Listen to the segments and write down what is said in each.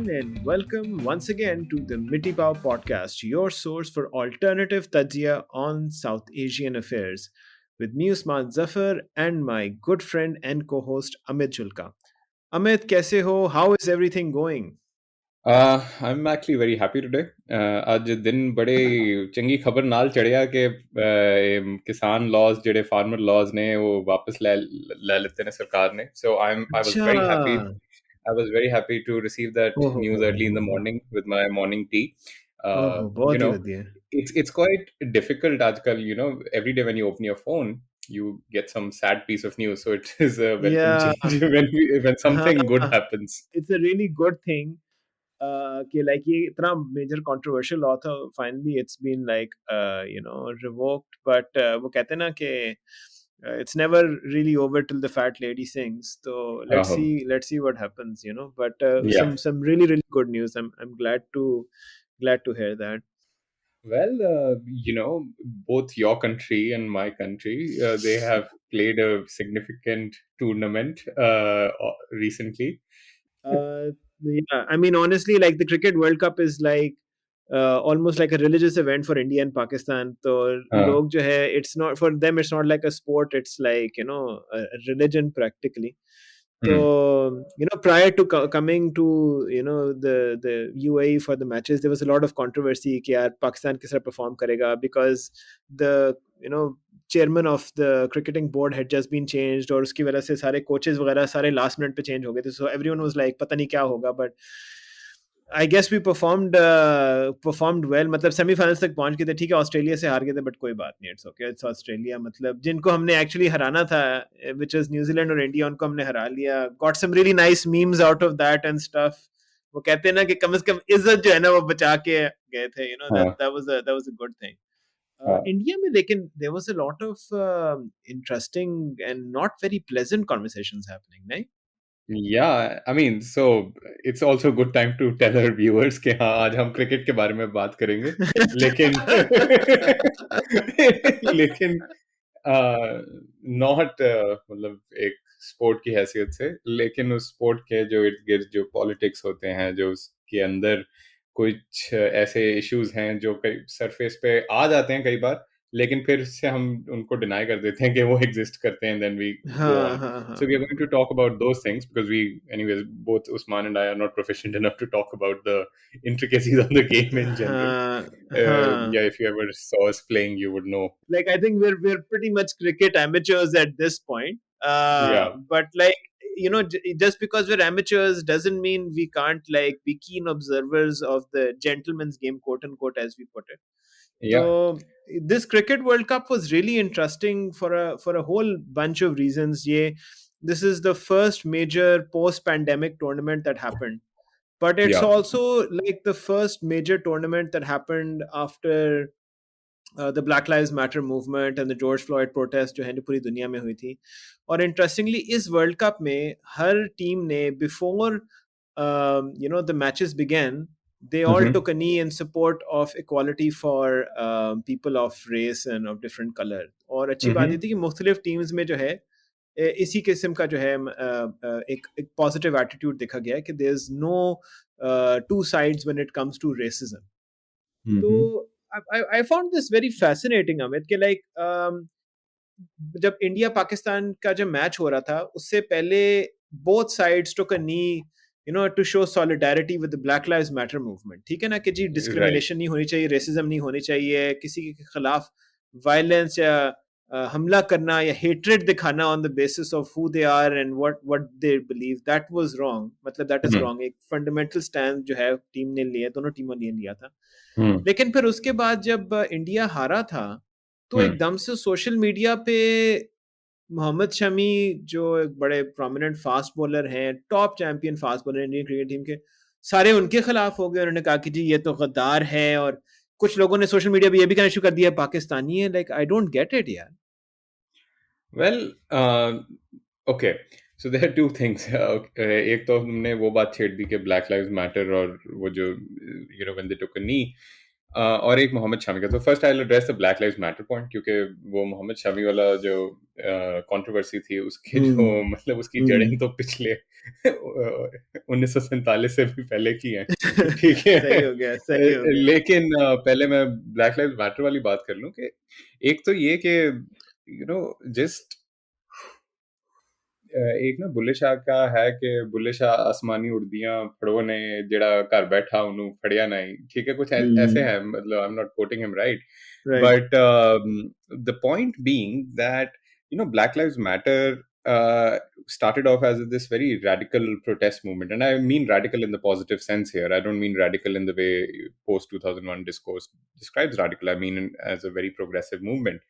everyone, and welcome once again to the Miti Pao podcast, your source for alternative tajia on South Asian affairs, with me Usman Zafar and my good friend and co-host Amit Julka. Amit, kaise ho? How is everything going? I'm actually very happy today. ਅੱਜ ਦਿਨ ਬੜੇ ਚੰਗੀ ਖਬਰ ਨਾਲ ਚੜਿਆ ਕਿ ਕਿਸਾਨ ਲਾਜ਼ ਜਿਹੜੇ ਫਾਰਮਰ ਲਾਜ਼ ਨੇ ਉਹ ਵਾਪਸ ਲੈ ਲਿੱਤੇ ਨੇ ਸਰਕਾਰ ਨੇ so I was अच्छा। very happy. I was very happy to receive that ओहो news हो early in the हो। morning with my morning tea. ओहो, You बहुत ही know, बढ़िया। it's quite difficult आजकल, every day when you open your phone you get some sad piece of news, so it is a welcome Yeah, change when something good हाँ, happens. it's a really good thing. कि like ये इतना major controversial law था, finally it's been like revoked, but वो कहते हैं ना कि it's never really over till the fat lady sings. So let's see what happens, but Yeah. some really good news. I'm glad to hear that. Well, both your country and my country, they have played a significant tournament recently. Yeah, I mean, honestly, like the Cricket World Cup is like almost like a religious event for India and Pakistan. So, Uh, log jo hai, it's not for them. It's not like a sport. It's like a religion practically. hmm. So, prior to coming to the UAE for the matches, there was a lot of controversy कि यार Pakistan किस तरह perform करेगा, because the chairman of the cricketing board had just been changed, और उसकी वजह से सारे coaches वगैरह सारे last minute पे change हो गए थे, so everyone was like पता नहीं क्या होगा, but I guess we performed well. मतलब सेमीफाइनल्स तक पहुंच गए थे, ठीक है ऑस्ट्रेलिया से हार गए थे, बट कोई बात नहीं, इट्स ओके, इट्स ऑस्ट्रेलिया, मतलब जिनको हमने एक्चुअली हराना था, विच इज न्यूजीलैंड और इंडिया, उनको हमने हरा लिया. Got some really nice memes out of that and stuff. वो कहते हैं ना कि कम से कम इज्जत जो है ना वो बचा के गए थे, Uh, that was a good thing. uh, India में लेकिन there was a lot of interesting and not very pleasant conversations happening, right? yeah, I mean, so it's also a good time to tell our viewers कि हाँ आज हम cricket के बारे में बात करेंगे, लेकिन लेकिन नॉट मतलब एक स्पोर्ट की हैसियत से, लेकिन उस स्पोर्ट के जो इर्द गिर्द जो पॉलिटिक्स होते हैं, जो उसके अंदर कुछ ऐसे इश्यूज हैं जो कई सरफेस पे आ जाते हैं कई बार, लेकिन फिर से हम उनको डिनाई कर देते हैं कि वो एग्जिस्ट करते हैं, देन वी गो हाँ ऑन. हाँ हाँ So we are going to talk about those things because anyways, both Usman and I are not proficient enough to talk about the intricacies of the game in general. हाँ हाँ. Yeah, if you ever saw us playing, you would know. Like I think we're pretty much cricket amateurs at this point. Yeah, But like just because we're amateurs doesn't mean we can't like be keen observers of the gentleman's game, quote unquote, as we put it. yeah, So this cricket World Cup was really interesting for a whole bunch of reasons. Yeah, this is the first major post-pandemic tournament that happened, but it's yeah. also like the first major tournament that happened after the Black Lives Matter movement and the George Floyd protest जो है जो पूरी दुनिया में हुई थी. और interestingly इस वर्ल्ड कप में हर टीम ने before the matches began, they all Mm-hmm. took a knee in support of equality for people of race and of different color. और अच्छी बात ये Mm-hmm. थी कि मुख्तलिफ टीम्स में जो है इसी किस्म का जो है एक पॉजिटिव एटीट्यूड देखा गया है कि there is no two sides when it comes to racism. Mm-hmm. तो I found this very fascinating, Amit, कि like जब इंडिया पाकिस्तान का जब मैच हो रहा था उससे पहले both sides took a knee to show solidarity with the Black Lives Matter movement. ठीक है ना कि जी Right. डिस्क्रिमिनेशन नहीं होनी चाहिए, रेसिज्म नहीं होनी चाहिए, किसी के खिलाफ वायलेंस या हमला करना या हेट्रेड दिखाना on the basis of who they are and what they believe, that was wrong. मतलब दैट इज Mm-hmm. रॉन्ग. एक फंडामेंटल स्टैंड जो है टीम ने लिया, दोनों टीमों ने लिया था. Mm-hmm. लेकिन फिर उसके बाद जब इंडिया हारा था तो Mm-hmm. एकदम से सोशल मीडिया पे मोहम्मद शमी, जो एक बड़े प्रोमिनेंट फास्ट बॉलर हैं, top champion fast bowler Indian cricket team के, सारे उनके खिलाफ हो गए. उन्होंने कहा कि जी ये तो गद्दार है, और कुछ लोगों ने सोशल मीडिया पे ये भी कहना शुरू कर दिया पाकिस्तानी है. Like I don't get it यार. Well, okay. So there are two things. एक तो हमने वो बात छेड़ दी कि Black Lives Matter और वो जो when they took a knee, और एक मोहम्मद शमी का. तो first I will address the Black Lives Matter point, क्योंकि वो मोहम्मद शमी वाला जो कंट्रोवर्सी थी उसके जो हम्म मतलब उसकी जड़ें हम्म तो पिछले 1947 से भी पहले की हैं, ठीक है। सही हो गया, सही हो गया। लेकिन पहले मैं ब्लैक लाइव्स मैटर वाली बात कर लूं कि एक तो ये कि जस्ट एक ना बुल्ले शाह का है कि बुल्ले शाह आसमानी उड़दियां फड़ो ने जेड़ा घर बैठा उन्होंने फड़िया नहीं, ठीक है, कुछ ऐसे हम्म है, मतलब I am not coating him right, right. but the point being that Black Lives Matter started off as this very radical protest movement, and I mean radical in the positive sense here. I don't mean radical in the way post 2001 discourse describes radical. I mean as a very progressive movement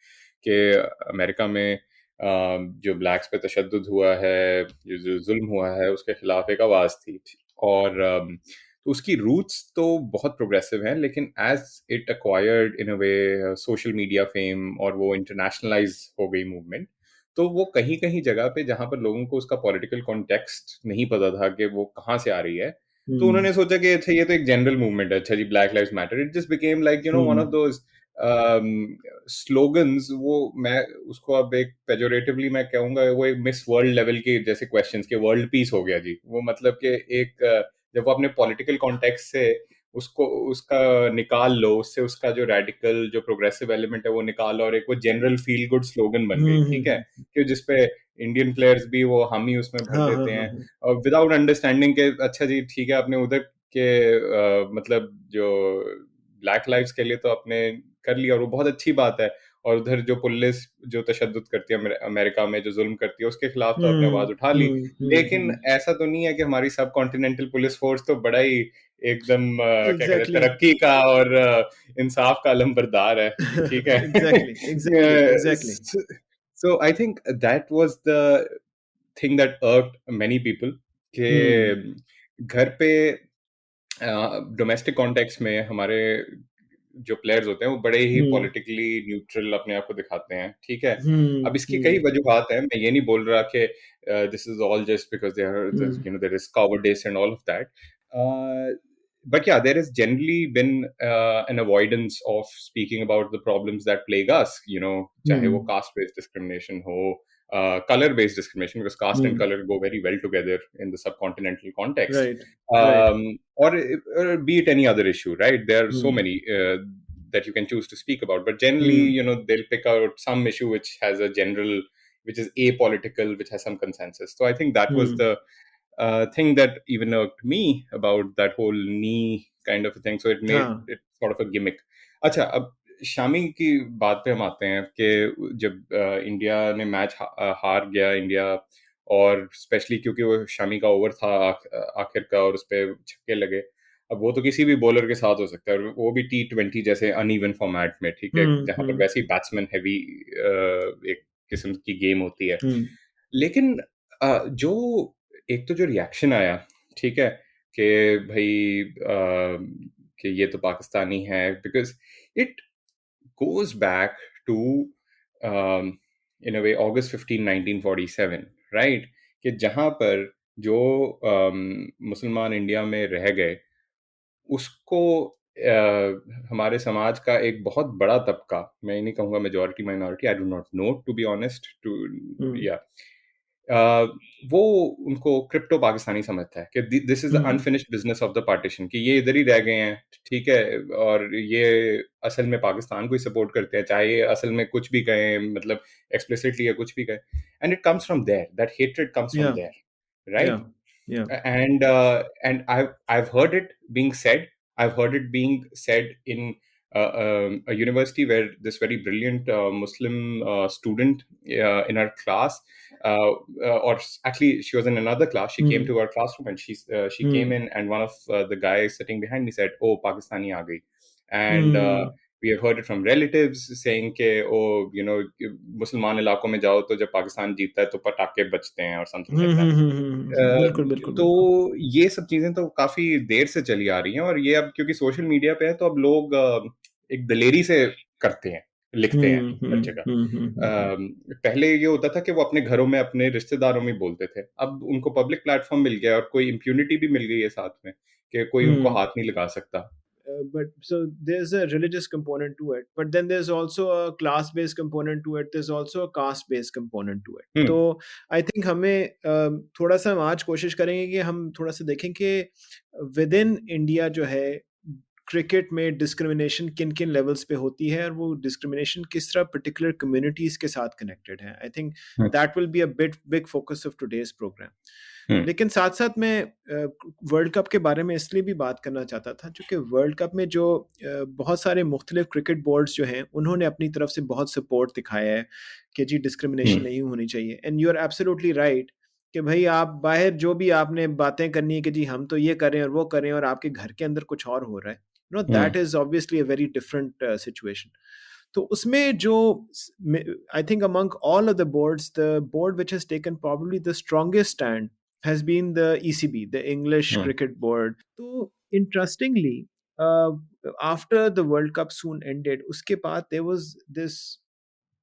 कि America में जो blacks पे तशद्दुद हुआ है, जो जुल्म हुआ है, उसके खिलाफ एक आवाज थी। और तो उसकी रूट्स तो बहुत प्रोग्रेसिव हैं, लेकिन as it acquired in a way social media fame और वो इंटरनेशनलाइज हो गई मूवमेंट, तो वो कहीं कहीं जगह पे जहां पर लोगों को उसका पॉलिटिकल कॉन्टेक्स्ट नहीं पता था कि वो कहाँ से आ रही है, तो हम्म उन्होंने सोचा कि अच्छा ये तो एक जनरल मूवमेंट है, अच्छा जी black lives matter, it just became like one of hmm those slogans. वो मैं उसको अब एक पेजोरेटिवली मैं कहूंगा वो एक मिस वर्ल्ड लेवल के जैसे क्वेश्चंस के वर्ल्ड पीस हो गया जी, वो मतलब कि एक जब वो अपने पॉलिटिकल कॉन्टेक्स्ट से उसको उसका निकाल लो, उससे उसका जो रेडिकल जो प्रोग्रेसिव एलिमेंट है वो निकाल लो, और एक वो जनरल फील गुड स्लोगन बन गई, ठीक है, हम्म। कि जिसपे इंडियन प्लेयर्स भी वो हम ही उसमें भर हाँ हाँ देते हाँ हैं, हाँ। और विदाउट अंडरस्टैंडिंग के अच्छा जी ठीक है आपने उधर के मतलब जो ब्लैक लाइव्स के लिए तो आपने कर लिया और वो बहुत अच्छी बात है, और उधर जो पुलिस जो तशद्दुद करती है अमेरिका में जो जुल्म करती है उसके खिलाफ तो आपने आवाज उठा ली। लेकिन ऐसा तो नहीं है कि हमारी सब कॉन्टिनेंटल पुलिस फोर्स तो बड़ा ही एकदम क्या कहते हैं एग्जैक्टली। तरक्की का और इंसाफ का अलमबरदार है, ठीक है। Exactly exactly exactly. So I think that was the thing that irked many people के हम्म घर पे डोमेस्टिक कॉन्टेक्स्ट में हमारे जो प्लेयर्स होते हैं वो बड़े ही हम्म पॉलिटिकली न्यूट्रल अपने आप को दिखाते हैं, ठीक है। अब इसकी कई हम्म वजूहात हैं, मैं ये नहीं बोल रहा कि this is all just because they are hmm there is cowardice and all of that, but yeah, there has generally been an avoidance of speaking about the problems that plague us, चाहे वो हम्म caste based discrimination हो, color based discrimination, because caste and hmm. color go very well together in the subcontinental context, right right. or be it any other issue, right? There are so hmm many that you can choose to speak about, but generally, hmm they'll pick out some issue which has a general, which is apolitical, which has some consensus. So I think that was hmm. the thing that even irked me about that whole knee kind of a thing. So it made हाँ। it sort of a gimmick. अच्छा, अब शामी की बात पे हम आते हैं कि जब इंडिया ने मैच हार गया इंडिया, और स्पेशली क्योंकि वो शामी का ओवर था आखिर का और उस पे छक्के लगे। अब वो तो किसी भी बॉलर के साथ हो सकता है, और वो भी T20 जैसे अनइवन फॉर्मेट में, ठीक है, जहां पर वैसे ही बैट्समैन हैवी एक किस्म की गेम होती है। हम्म लेकिन जो एक तो जो रिएक्शन आया, ठीक है, कि भाई कि ये तो पाकिस्तानी है, because it goes back to in a way August 15, 1947, right? कि जहां पर जो मुसलमान इंडिया में रह गए उसको हमारे समाज का एक बहुत बड़ा तबका, मैं ये नहीं कहूँगा majority minority, I do not know to be honest to, hmm या अ, वो उनको क्रिप्टो पाकिस्तानी समझता है कि this is the hmm unfinished business of the partition, कि ये इधर ही रह गए हैं, ठीक है, और ये असल में पाकिस्तान को ही सपोर्ट करते हैं, चाहे ये असल में कुछ भी कहें, मतलब एक्सप्लिसिटली या कुछ भी कहें, and it comes from there, that hatred comes from या देयर, या राइट? या And I've heard it being said. I've heard it being said in a university where this very brilliant Muslim student in our class, or actually she was in another class. She came hmm to our classroom and she came hmm in, and one of the guys sitting behind me said, "Oh, Pakistani aa gayi," and hmm we have heard it from relatives saying कि oh, मुसलमान इलाकों में जाओ तो जब पाकिस्तान जीतता है तो पटाखे बजते हैं और समथिंग लाइक दैट। बिल्कुल बिल्कुल तो बिल्कुल। ये सब चीजें तो काफी देर से चली आ रही हैं, और ये अब क्योंकि सोशल मीडिया पे है तो अब लोग एक दलेरी से करते हैं, लिखते हैं हर जगह। पहले ये होता था कि वो अपने घरों में अपने रिश्तेदारों में बोलते थे, अब उनको पब्लिक प्लेटफॉर्म मिल गया और कोई इम्प्यूनिटी भी मिल गई है साथ में, कि कोई उनको हम्म। हाथ नहीं लगा सकता। but so there's a religious component to it, but then there's also a class based component to it, there's also a caste based component to it. तो हम्म आई थिंक हमें थोड़ा सा हम आज कोशिश करेंगे कि हम थोड़ा सा देखें कि विद इन इंडिया जो है क्रिकेट में डिस्क्रिमिनेशन किन किन लेवल्स पे होती है और वो डिस्क्रिमिनेशन किस तरह पर्टिकुलर कम्युनिटीज के साथ कनेक्टेड है. I think hmm that will be a big focus of today's programme. Hmm लेकिन साथ साथ मैं वर्ल्ड कप के बारे में इसलिए भी बात करना चाहता था क्योंकि वर्ल्ड कप में जो बहुत सारे मुख्तलिफ क्रिकेट बोर्ड्स जो हैं उन्होंने अपनी तरफ से बहुत सपोर्ट दिखाया है कि जी डिस्क्रिमिनेशन हम्म नहीं होनी चाहिए. And you are absolutely right कि भाई आप बाहर जो भी आपने बातें करनी है कि जी हम तो ये करें और वो करें और आपके घर के अंदर कुछ और हो रहा है, no hmm that is obviously a very different situation. तो उसमें जो I think among all of the boards the board which has taken probably the strongest stand has been the ECB, the English hmm Cricket Board. So interestingly, after the World Cup soon ended, उसके बाद there was this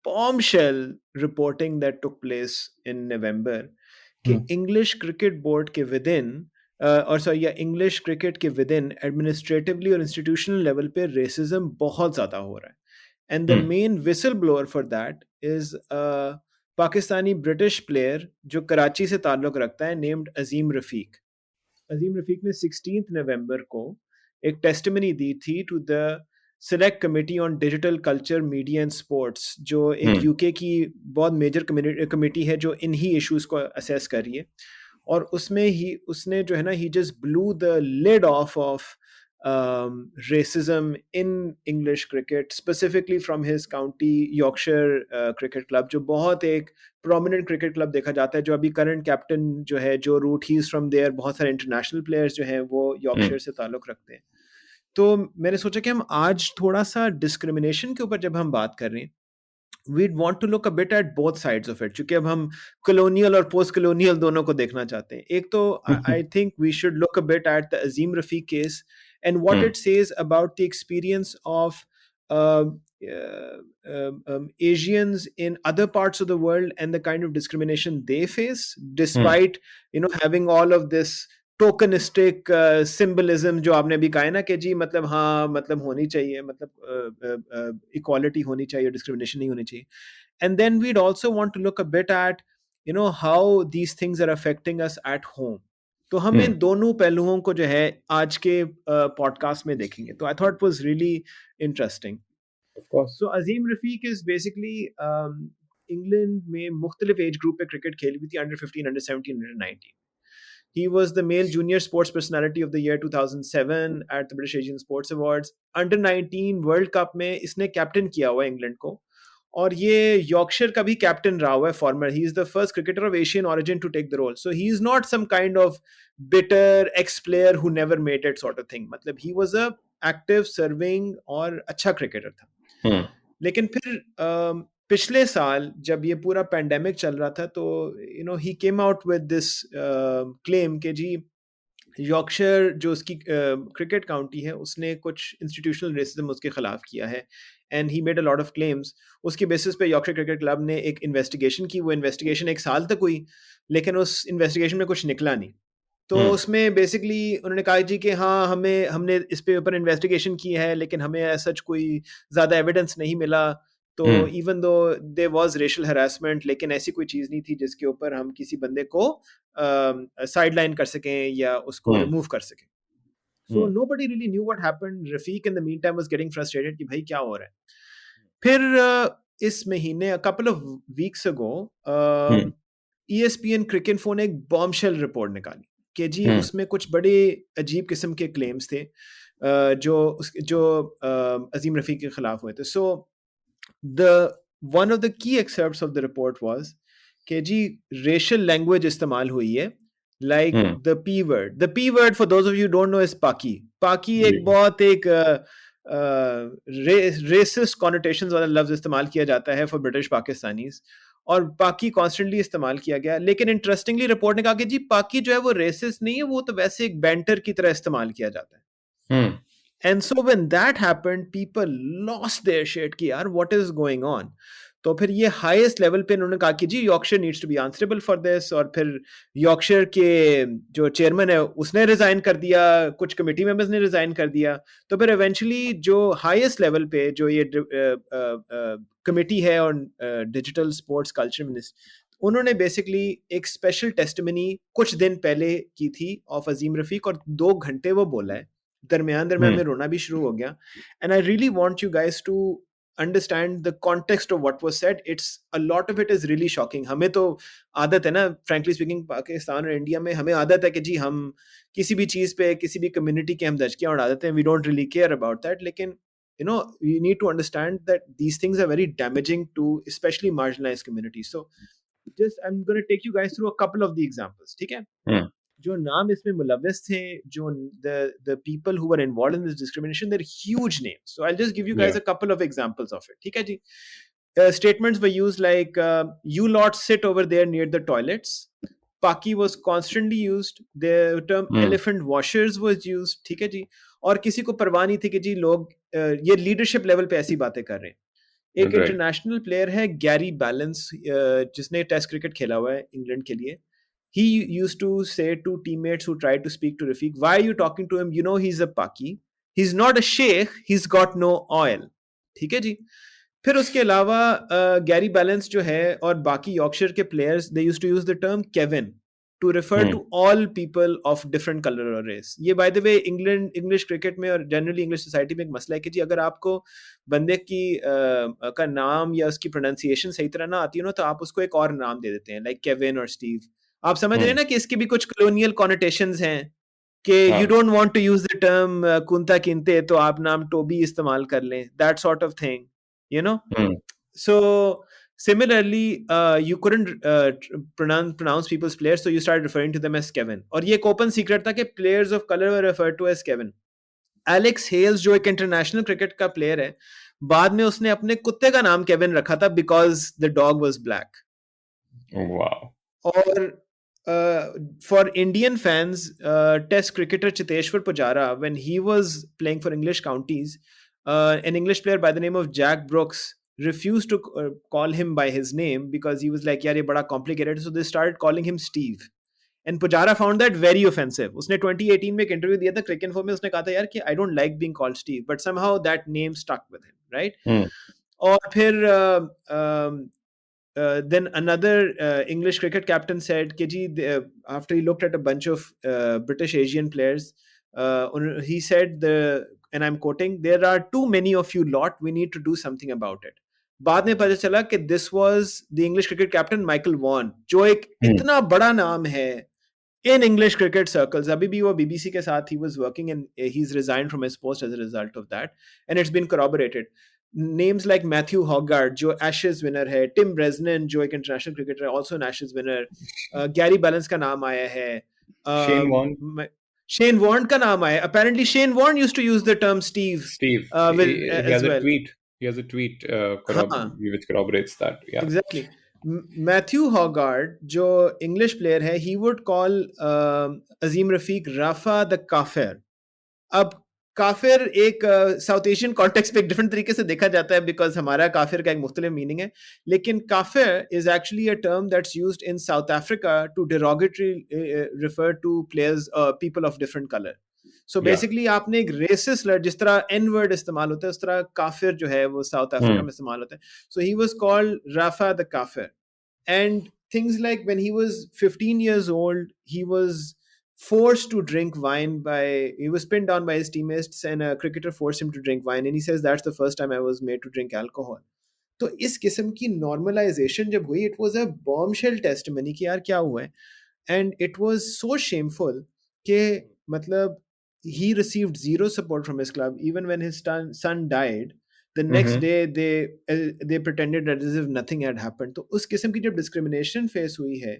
bombshell reporting that took place in November कि हम्म English Cricket Board के within और sorry या English Cricket के within administratively और institutional level पे racism बहुत ज़्यादा हो रहा है. And the hmm main whistleblower for that is a Pakistani British player जो कराची से ताल्लुक रखता है नेम्ड अजीम रफीक. अजीम रफीक ने 16 नवंबर को एक टेस्टिमनी दी थी to the select committee on digital culture media and sports, जो एक हम्म यूके की बहुत मेजर कमेटी है जो इन्हीं इश्यूज को असेस कर रही है. और उसमें ही उसने जो है ना he just blew the lid off racism in English cricket, specifically from his county Yorkshire cricket club, जो बहुत एक prominent cricket club देखा जाता है, जो अभी current captain जो है Joe Root he is from there, बहुत सारे इंटरनेशनल प्लेयर्स जो हैं वो हम्म यॉर्कशायर से ताल्लुक रखते हैं. तो मैंने सोचा कि हम आज थोड़ा सा डिस्क्रिमिनेशन के ऊपर जब हम बात कर रहे हैं, we'd want to look a bit at both sides of it, क्योंकि अब हम colonial और post colonial दोनों को देखना चाहते हैं. एक तो I think we should look a bit at the Azeem Rafiq case and what hmm it says about the experience of uh, Asians in other parts of the world and the kind of discrimination they face, hmm despite having all of this tokenistic symbolism जो आपने अभी कहा है ना कि जी मतलब हाँ मतलब होनी चाहिए, मतलब इक्वालिटी होनी चाहिए, डिस्क्रिमिनेशन नहीं होनी चाहिए. And then we'd also want to look a bit at how these things are affecting us at home. तो हम इन दोनों पहलुओं को जो है आज के पॉडकास्ट में देखेंगे. तो I thought it was really interesting. of course. So Azeem Rafiq is basically England में मुख्तलिफ एज ग्रुप पे क्रिकेट खेली हुई थी, under 15, under 17, under 19. He was the male junior sports personality of the year 2007 at the British Asian Sports Awards. Under 19 world cup में इसने captain किया हुआ है इंग्लैंड को, और ये यॉर्कशायर का भी कैप्टन रहा हुआ है farmer. He is the first cricketer of Asian origin to take the role. So he is not some kind of bitter ex player who never made it sort of thing. मतलब he was a active serving और अच्छा cricketer था. हम्म लेकिन फिर पिछले साल जब ये पूरा पैंडेमिक चल रहा था तो he came out with this claim कि जी यॉर्कशायर जो उसकी क्रिकेट काउंटी है उसने कुछ इंस्टीट्यूशनल रेसिज्म उसके खिलाफ किया है. And he made a lot of claims. उसकी बेसिस पे यॉर्कशायर क्रिकेट क्लब ने एक इन्वेस्टिगेशन की. वो इन्वेस्टिगेशन एक साल तक हुई, लेकिन उस इन्वेस्टिगेशन में कुछ निकला नहीं. तो हम्म उसमें बेसिकली उन्होंने कहा जी कि हाँ हमने इस पे ऊपर इन्वेस्टिगेशन की है, लेकिन हमें सच कोई ज़्यादा एविडेंस नहीं मिला. तो hmm even though there was racial harassment, लेकिन ऐसी कोई चीज़ नहीं थी जिसके ऊपर हम किसी बंदे को साइड लाइन कर सकें या उसको हम्म रिमूव कर सकें. So nobody really knew what happened. Rafiq in the mean time was getting frustrated कि भाई क्या हो रहा है. फिर इस महीने अ couple of weeks ago hmm ESPN cricket phone एक बॉम्बशेल रिपोर्ट निकाली कि जी हम्म उसमें कुछ बड़े अजीब किस्म के क्लेम्स थे जो अजीम रफीक के खिलाफ हुए थे. So the one of the key accepts of the report was कि जी रेशियल लैंग्वेज इस्तेमाल हुई है, like hmm the P word. The P word for those of you don't know is पाकी. पाकी जी एक बहुत एक रेसिस्ट कॉनोटेशंस वाला लफ्ज इस्तेमाल किया जाता है फॉर ब्रिटिश पाकिस्तानीज, और पाकी कॉन्स्टेंटली इस्तेमाल किया गया. लेकिन इंटरेस्टिंगली रिपोर्ट ने कहा कि जी पाकी जो है वो रेसिस्ट नहीं है, वो तो वैसे एक बैंटर की तरह इस्तेमाल किया जाता है. हम्म And so when that happened, people lost their shit कि यार what is going on. तो फिर ये हाईएस्ट लेवल पे उन्होंने कहा कि जी Yorkshire needs to be answerable for this, और फिर यॉर्कशायर के जो चेयरमैन है उसने रिजाइन कर दिया, कुछ कमेटी मेंबर्स ने रिजाइन कर दिया। तो फिर इवेंचुअली जो हाईएस्ट लेवल पे जो ये कमेटी है और डिजिटल स्पोर्ट्स कल्चर मिनिस्टर, उन्होंने बेसिकली एक स्पेशल टेस्टिमनी कुछ दिन पहले की थी ऑफ अजीम रफीक, और 2 घंटे वो बोला है, दरमियान दरमियान में रोना भी शुरू हो गया। And I really want you guys to understand the context of what was said. It's a lot of it is really shocking. हमें तो आदत है ना, frankly speaking, पाकिस्तान और इंडिया में हमें आदत है कि जी हम किसी भी चीज पे किसी भी कम्युनिटी के हम दचकियां उड़ा देते हैं, we don't really care about that. लेकिन you know you need to understand that these things are very damaging to especially marginalized communities. So just I'm going to take you guys through a couple of the examples, ठीक है? जो नाम इसमें मुलव्वस थे, जो the people who were involved in this discrimination, they're huge names. So I'll just give you guys a couple of examples of it. ठीक है जी? Statements were used like you lot sit over there near the toilets. Paki was constantly used. The term elephant washers was used. ठीक है जी? और किसी को परवाह नहीं थी कि जी लोग ये लीडरशिप लेवल पे ऐसी बातें कर रहे हैं। एक इंटरनेशनल प्लेयर है गैरी बैलेंस, जिसने टेस्ट क्रिकेट खेला हुआ है इंग्लैंड के लिए. He used to say to teammates who tried to speak to Rafiq, why are you talking to him? You know he's a Paki. He's not a sheikh. He's got no oil. ठीक है जी? फिर उसके अलावा Gary balance जो है और बाकी Yorkshire के players, they used to use the term Kevin to refer to all people of different colour और रेस. ये by the way English cricket में और जनरली इंग्लिश सोसाइटी में एक मसला है कि जी अगर आपको बंदे की का नाम या उसकी प्रोनाउंसिएशन सही तरह ना आती हो ना, तो आप उसको एक और नाम दे देते हैं, लाइक केविन और स्टीव. आप समझ रहे हैं ना कि इसके भी कुछ कॉलोनियल कॉनोटेशंस हैं कि you don't want to use the term Kunta Kinte, तो आप नाम टोबी इस्तेमाल कर लें, that sort of thing, you know. So similarly you couldn't pronounce people's players, so you started referring to them as Kevin. और ये एक open secret था कि players of color were referred to as Kevin. Alex Hales जो एक international cricket का player है, बाद में उसने अपने कुत्ते का नाम केविन रखा था because the dog was black. Wow. और for Indian fans, Test cricketer Chiteshwar Pujara, when he was playing for English counties, an English player by the name of Jack Brooks refused to call him by his name because he was like, yaar, ye bada complicated. So they started calling him Steve. And Pujara found that very offensive. उसने 2018 में एक interview दिया था cricket info में, उसने कहा था यार कि I don't like being called Steve, but somehow that name stuck with him, right? और फिर then another English cricket captain said कि जी after he looked at a bunch of British Asian players, he said and I'm quoting, there are too many of you lot, we need to do something about it. बाद में पता चला कि this was the English cricket captain Michael Vaughan, जो एक इतना बड़ा नाम है in English cricket circles. अभी भी वो BBC के साथ he was working and he's resigned from his post as a result of that, and it's been corroborated. Names like Matthew Hoggard जो Ashes winner है, Tim Bresnan जो एक international cricketer है, also an Ashes winner, Gary Balance का नाम आया है, Shane Warne का नाम आया. Apparently Shane Warne used to use the term Steve. He has a tweet. He has a tweet which corroborates that. Yeah. Exactly. Matthew Hoggard जो English player है, he would call Azeem Rafiq Rafa the Kafir. अब काफिर एक south Asian context पे एक different तरीके से देखा जाता है बिकॉज हमारा काफिर का एक मुख्तलिफ मीनिंग है, लेकिन काफिर is actually a term that's used in South Africa to derogatory refer to players people of different colour. So basically आपने एक रेसिस्ट वर्ड, जिस तरह एन वर्ड इस्तेमाल होता है उस तरह काफिर जो है वो साउथ अफ्रीका में इस्तेमाल होता है. So he was called Rafa the काफिर. And things like when he was 15 years old, he was forced to drink wine he was pinned down by his teammates and a cricketer forced him to drink wine, and he says that's the first time I was made to drink alcohol. तो इस किस्म की normalization जब हुई, it was a bombshell testimony कि यार क्या हुआ है, and it was so shameful कि मतलब he received zero support from his club. Even when his son died, the next day they pretended as if nothing had happened. तो उस किस्म की जब discrimination face हुई है,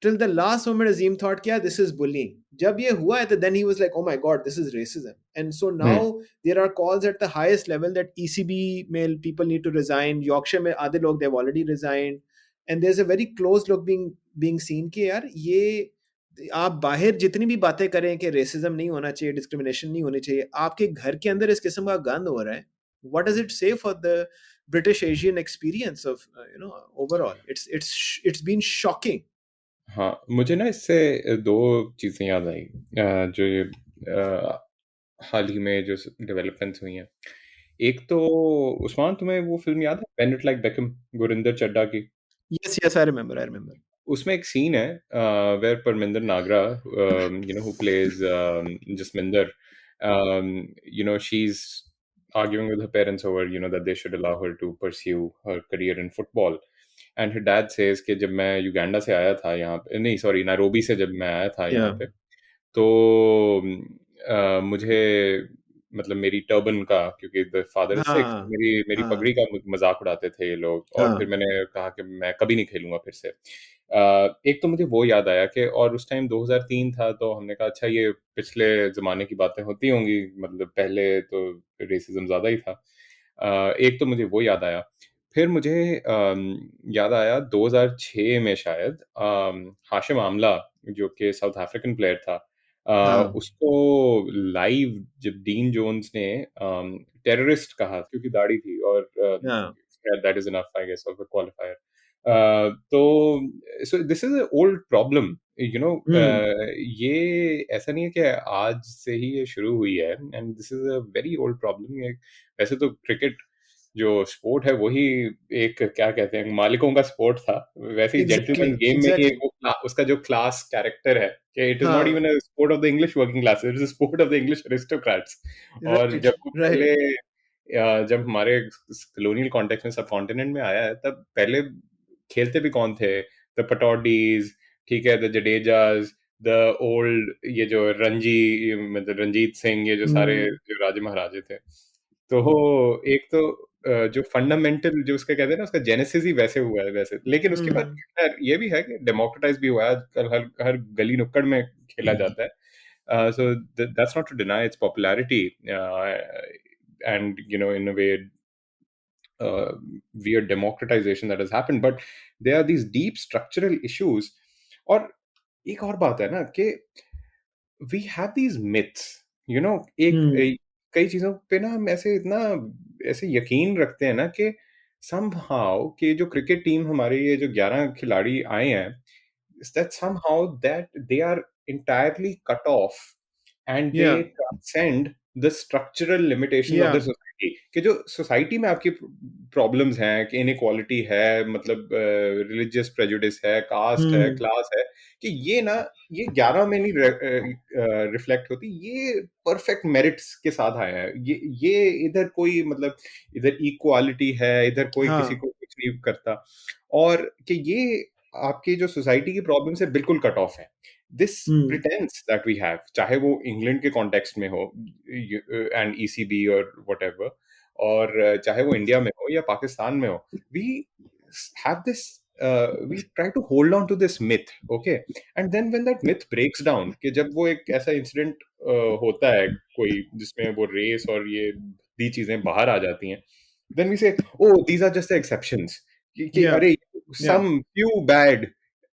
till the last moment Azeem thought yeah, this is bullying. Jab ye hua hai, then he was like, oh my god, this is racism. And so now there are calls at the highest level that ECB male people need to resign. Yorkshire mein aadhe log, they've already resigned, and there's a very close look being seen कि यार ये आप बाहर जितनी भी बातें करें कि रेसिज्म नहीं होना चाहिए, डिस्क्रिमिनेशन नहीं होनी चाहिए, आपके घर के अंदर इस किस्म का गंद हो रहा है. What does it say for the British Asian experience of overall. It's been shocking. हाँ, मुझे ना इससे दो चीज़ें याद आई, जो ये हाल ही में जो डेवलपमेंट्स हुई हैं। एक तो, उस्मान, तुम्हें वो फिल्म याद है, bend it like Beckham, Gurinder Chadha की? Yes, yes, I remember. उसमें एक सीन है where Parminder Nagra, who plays Jasminder, she's arguing with her parents over, that they should allow her to pursue her career in football. And her dad says कि जब मैं Uganda से आया था यहाँ पे, नहीं सॉरी, नैरोबी से जब मैं आया था यहाँ Yeah. पे, तो मुझे, मतलब मेरी टर्बन का, क्योंकि द फादर इज सिख, हाँ, मेरी मेरी हाँ, पगड़ी का मजाक उड़ाते थे ये लोग, और फिर हाँ, मैंने कहा कि मैं कभी नहीं खेलूंगा फिर से। एक तो मुझे वो याद आया कि, और उस टाइम 2003 था, तो हमने कहा अच्छा ये पिछले जमाने की बातें होती होंगी, मतलब पहले तो रेसिज्म ज्यादा ही था। एक तो मुझे वो याद आया। फिर मुझे याद आया 2006 में शायद, हाशिम आमला, जो कि साउथ अफ्रीकन प्लेयर था, हाँ, उसको लाइव जब डीन जोन्स ने टेररिस्ट कहा, क्योंकि दाढ़ी थी, और हाँ, that is enough I guess of a qualifier. तो so this is a old problem, hmm, ये ऐसा नहीं है कि आज से ही ये शुरू हुई है, and this is a very old problem. वैसे तो क्रिकेट जो स्पोर्ट है वही एक, क्या कहते हैं, मालिकों का स्पोर्ट था। वैसे ही एग्जैक्टली, जेंटलमैन गेम में ही एग्जैक्टली, एक उसका जो क्लास कैरेक्टर है, कि इट इज नॉट हाँ, even a sport of the English working class, it is a sport of the English aristocrats. और राइट, जब वो पहले, राइट, जब हमारे कॉलोनियल कॉन्टेक्स्ट में सब कॉन्टिनेंट में आया है, तब पहले खेलते भी कौन थे? द पटौडीज, ठीक है, द जडेजाज, द ओल्ड, ये जो मतलब रंजीत सिंह, ये जो सारे हम्म, जो राजे महाराजे थे। तो एक तो जो फंडामेंटल, जो उसका कहते हैं ना, उसका जेनेसिस ही वैसे हुआ है वैसे, लेकिन उसके बाद हम्म, खैर ये भी है कि डेमोक्रेटाइज भी हुआ है आजकल, हर हर गली नुक्कड़ में खेला जाता है। So that's not to deny its popularity, and in a way, uh, weird democratization that has happened, but there are these deep structural issues. और एक और बात है ना कि वी हैव दीज मिथ्स, हम्म, कई चीजों पे ना हम ऐसे इतना ऐसे यकीन रखते हैं ना कि समहाउ कि जो क्रिकेट टीम हमारे, ये जो 11 खिलाड़ी आए हैं, is that somehow that they are entirely cut off and they या, transcend the structural limitations of या, the society, कि जो सोसाइटी में आपकी प्रॉब्लम्स हैं, कि इनइक्वालिटी है, मतलब रिलीजियस प्रेजुडिस है, कास्ट है, हम्म, क्लास है, कि ये ना, ये 11 में नहीं रिफ्लेक्ट होती, ये परफेक्ट मेरिट्स के साथ आया है। ये इधर कोई, मतलब इधर इक्वालिटी है, इधर कोई किसी हाँ, को कुछ नहीं करता, और कि ये आपकी जो सोसाइटी की प्रॉब्लम से बिल्कुल कट ऑफ है। This hmm, pretence that we have, चाहे वो इंग्लैंड के कॉन्टेक्स्ट में हो, एंड ईसीबी और व्हाटएवर, और चाहे वो इंडिया में हो या पाकिस्तान में हो, we have this, we try to hold on to this myth, okay, and then when that myth breaks down, कि जब वो एक ऐसा इंसिडेंट होता है कोई, जिसमें वो रेस और ये दी चीजें बाहर आ जाती हैं, then we say, oh, these are just the exceptions, कि या, अरे या, some few bad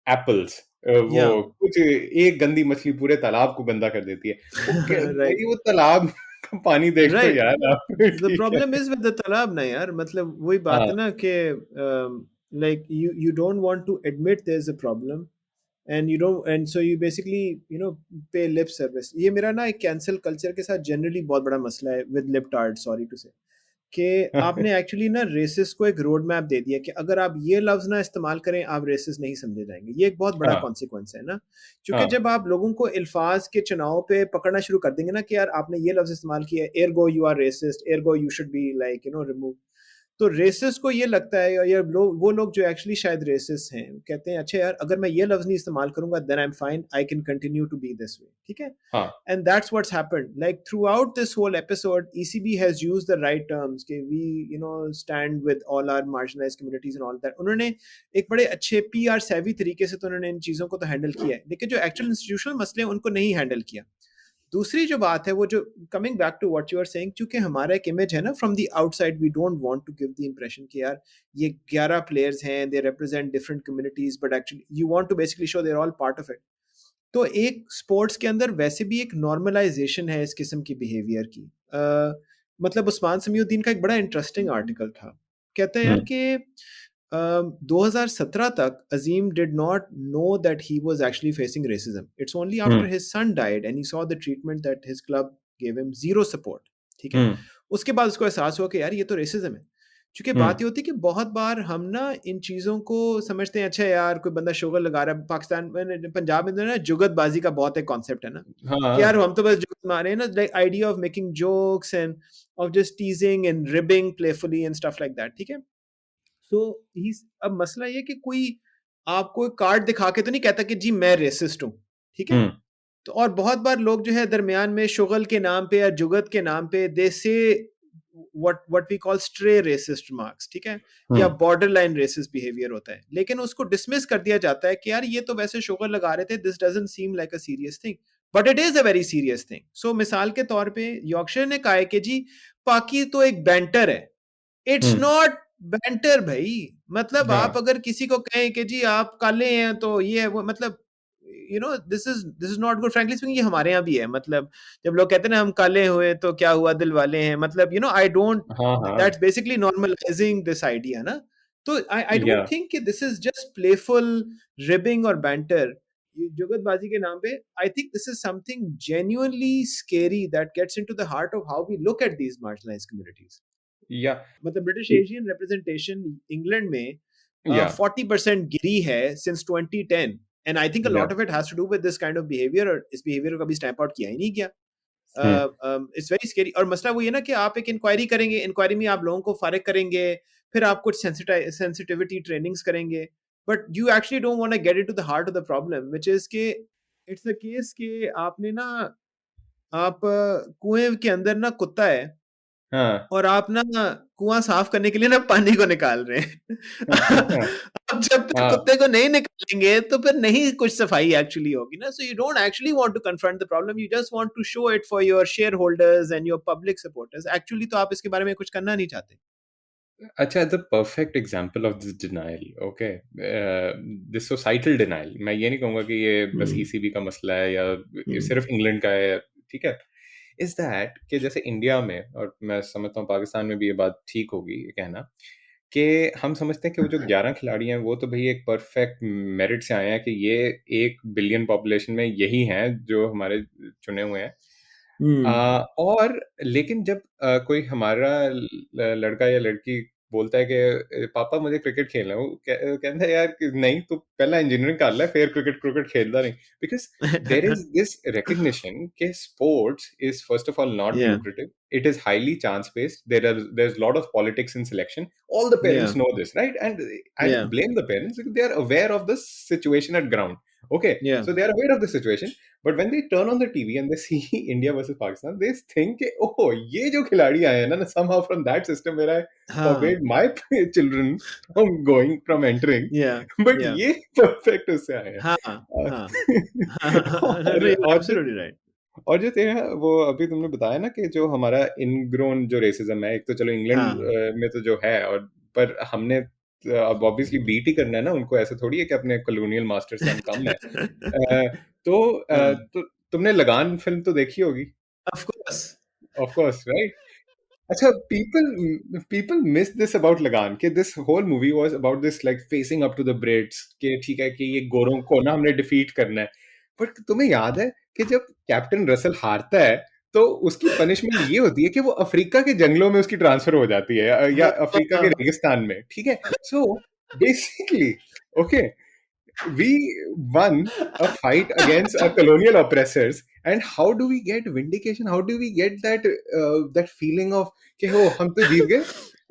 apples, वो या, कुछ एक गंदी मछली पूरे तालाब को गंदा कर देती है। राइट, भाई वो तालाब का पानी देख लो राइट। यार आप। द ठीक है। प्रॉब्लम इज विद द तालाब ना यार, मतलब वही बात हाँ, है ना कि like you don't want to admit there is a problem, and you don't, and so you basically pay lip service. ये मेरा ना एक कैंसल कल्चर के साथ जनरली बहुत बड़ा मसला है with lip tard, sorry to say, कि आपने एक्चुअली ना रेसिस को एक रोड मैप दे दिया कि अगर आप ये लफ्ज ना इस्तेमाल करें आप रेसिस नहीं समझे जाएंगे। ये एक बहुत बड़ा हाँ, कॉन्सिक्वेंस है ना, क्योंकि हाँ, जब आप लोगों को अल्फाज के चुनाव पे पकड़ना शुरू कर देंगे ना कि यार आपने ये लफ्ज इस्तेमाल किया, ergo you are racist, ergo you should be like remove. तो रेसिस्ट को ये लगता है, या लोग, वो लोग जो एक्चुअली शायद रेसिस्ट हैं, कहते हैं अच्छा यार अगर मैं ये लफ्ज नहीं इस्तेमाल करूंगा then I am fine, I can continue to be this way, ठीक है। हाँ, And that's what's happened, like throughout this whole episode ECB has used the right terms कि we stand with all our marginalized communities and all that। उन्होंने एक बड़े अच्छे PR savvy तरीके से तो उन्होंने इन चीज़ों को तो हैंडल किया है, लेकिन जो एक्चुअल इंस्टीट्यूशनल मसले हैं उनको नहीं हैंडल किया। दूसरी जो बात है वो जो, coming back to what you are saying, क्योंकि हमारा एक इमेज है ना from the outside, we don't want to give the impression कि यार ये 11 प्लेयर्स हैं, they represent different communities, but actually you want to basically show they are all part of it. तो एक स्पोर्ट्स के अंदर वैसे भी एक नॉर्मलाइजेशन है इस किस्म की बिहेवियर की। मतलब उस्मान समीउद्दीन का एक बड़ा इंटरेस्टिंग आर्टिकल था कहते हैं यार हम्म कि 2017 तक Azeem did not know that he was actually facing racism. It's only after hmm his son died and he saw the treatment that his club gave him zero support. ठीक है. हम्म उसके बाद उसको एहसास हुआ कि यार ये तो रेसिज्म है. क्योंकि हम्म बात ये होती है कि बहुत बार हम ना इन चीज़ों को समझते हैं, अच्छा यार कोई बंदा शुगर लगा रहा है. पाकिस्तान में, पंजाब में तो ना जुगतबाजी का बहुत एक कॉन्सेप्ट है ना, कि यार हाँ हम तो बस जुगत मारे हैं ना, like idea of making jokes end of just टीजिंग and ribbing playfully and stuff like that. ठीक है. सो ही, अब मसला ये कि कोई आपको कार्ड दिखा के तो नहीं कहता कि जी मैं रेसिस्ट हूँ. ठीक है. हम्म तो और बहुत बार लोग जो है दरमियान में शुगल के नाम पे या जुगत के नाम पे they say what we call stray racist marks. ठीक है. या hmm border line racist behaviour होता है, लेकिन उसको डिसमिस कर दिया जाता है कि यार ये तो वैसे शुगर लगा रहे थे, this doesn't seem like a serious thing, but it is a very serious thing. So मिसाल के तौर पे यॉर्कशायर ने कहा है कि जी पाकि तो एक बैंटर है. इट्स हम्म नॉट बैंटर भाई. मतलब आप हाँ अगर किसी को कहें कि जी आप काले हैं तो ये है वो, मतलब this is not good. Frankly speaking ये हमारे यहाँ भी है. मतलब जब लोग कहते हैं ना हम काले हुए तो क्या हुआ दिल वाले हैं, मतलब आई डोंट, हाँ हाँ that's basically normalizing this idea ना. तो आई या डोंट थिंक कि this is just playful ribbing और बैंटर जुगतबाजी के नाम पे. I think this is something genuinely scary that gets into the heart of how we look at these marginalized communities. या मतलब ब्रिटिश एशियन रिप्रेजेंटेशन इंग्लैंड में या 40% गिरी है since 2010. And I think a yeah lot of it has to do with this kind of behaviour, और इस behaviour को कभी स्टैंप आउट किया ही नहीं गया. Hmm it's very scary. और मसला वो ये ना कि आप एक इंक्वायरी करेंगे, इंक्वायरी में आप लोगों को फारिग करेंगे, फिर आप कुछ सेंसिटिविटी ट्रेनिंग्स करेंगे, but you actually don't want to get into the heart of the problem, which is के इट्स द केस कि आपने ना, आप कुएं के अंदर ना कुत्ता है, हाँ और आप ना कुआं साफ करने के लिए ना पानी को निकाल रहे हैं. अब जब तक हाँ कुत्ते को नहीं निकालेंगे तो फिर नहीं कुछ सफाई एक्चुअली होगी ना. So you don't actually want to confront the problem, you just want to show it for your shareholders and your public supporters. Actually तो आप इसके बारे में कुछ करना नहीं चाहते. अच्छा, the perfect example of this denial, okay, this societal denial, मैं ये नहीं कहूंगा कि ये बस हम्म. ईसीबी का मसला है या ये हम्म. सिर्फ इंग्लैंड का है, ठीक है, इज दैट कि जैसे इंडिया में, और मैं समझता हूँ पाकिस्तान में भी ये बात ठीक होगी ये कहना, कि हम समझते हैं कि वो जो 11 खिलाड़ी हैं वो तो भाई एक परफेक्ट मेरिट से आए हैं कि ये 1 बिलियन पॉपुलेशन में यही हैं जो हमारे चुने हुए हैं। हम्म. और लेकिन जब कोई हमारा लड़का या लड़की बोलता है कि पापा मुझे क्रिकेट खेलना है, वो कहता है यार कि नहीं तू पहला इंजीनियरिंग कर ले फिर क्रिकेट क्रिकेट खेलता नहीं, because there is this recognition कि sports is first of all not Yeah. lucrative, it is highly chance based, there's a lot of politics in selection, all the Yeah. parents know this, right? And I Yeah. don't blame the parents because they are aware of the situation at ground, okay, Yeah. so they are aware of the situation, but when they turn on the TV and they see India versus Pakistan, they think, oh, ये जो खिलाड़ी आए हैं ना, somehow from that system where I हाँ. forbade my children from going, from entering, Yeah. but Yeah. ये perfect उससे आए हैं। हाँ. हाँ. No, no, you're और जो absolutely right. तेरा वो अभी तुमने बताया ना कि जो हमारा इनग्रोन जो रेसिज्म है, एक तो चलो इंग्लैंड हाँ. में तो जो है, और पर हमने अब ऑब्वियसली बीट ही करना है ना उनको, ऐसे थोड़ी है कि अपने कॉलोनियल मास्टर से हम कम है। हाँ. तो तुमने लगान फिल्म तो देखी होगी, Of course. Of course, right? अच्छा, people miss this about लगान कि this whole movie was about this like facing up to the Brits, कि ठीक है कि ये गोरों को ना हमने डिफीट करना है, बट तुम्हें याद है कि जब कैप्टन रसल हारता है तो उसकी पनिशमेंट ये होती है कि वो अफ्रीका के जंगलों में उसकी ट्रांसफर हो जाती है, या अफ्रीका के हाँ. रेगिस्तान में, ठीक है, so basically, okay, we won a fight against our colonial oppressors, and how do we get vindication, how do we get that feeling of कि हो हम तो जीत गए,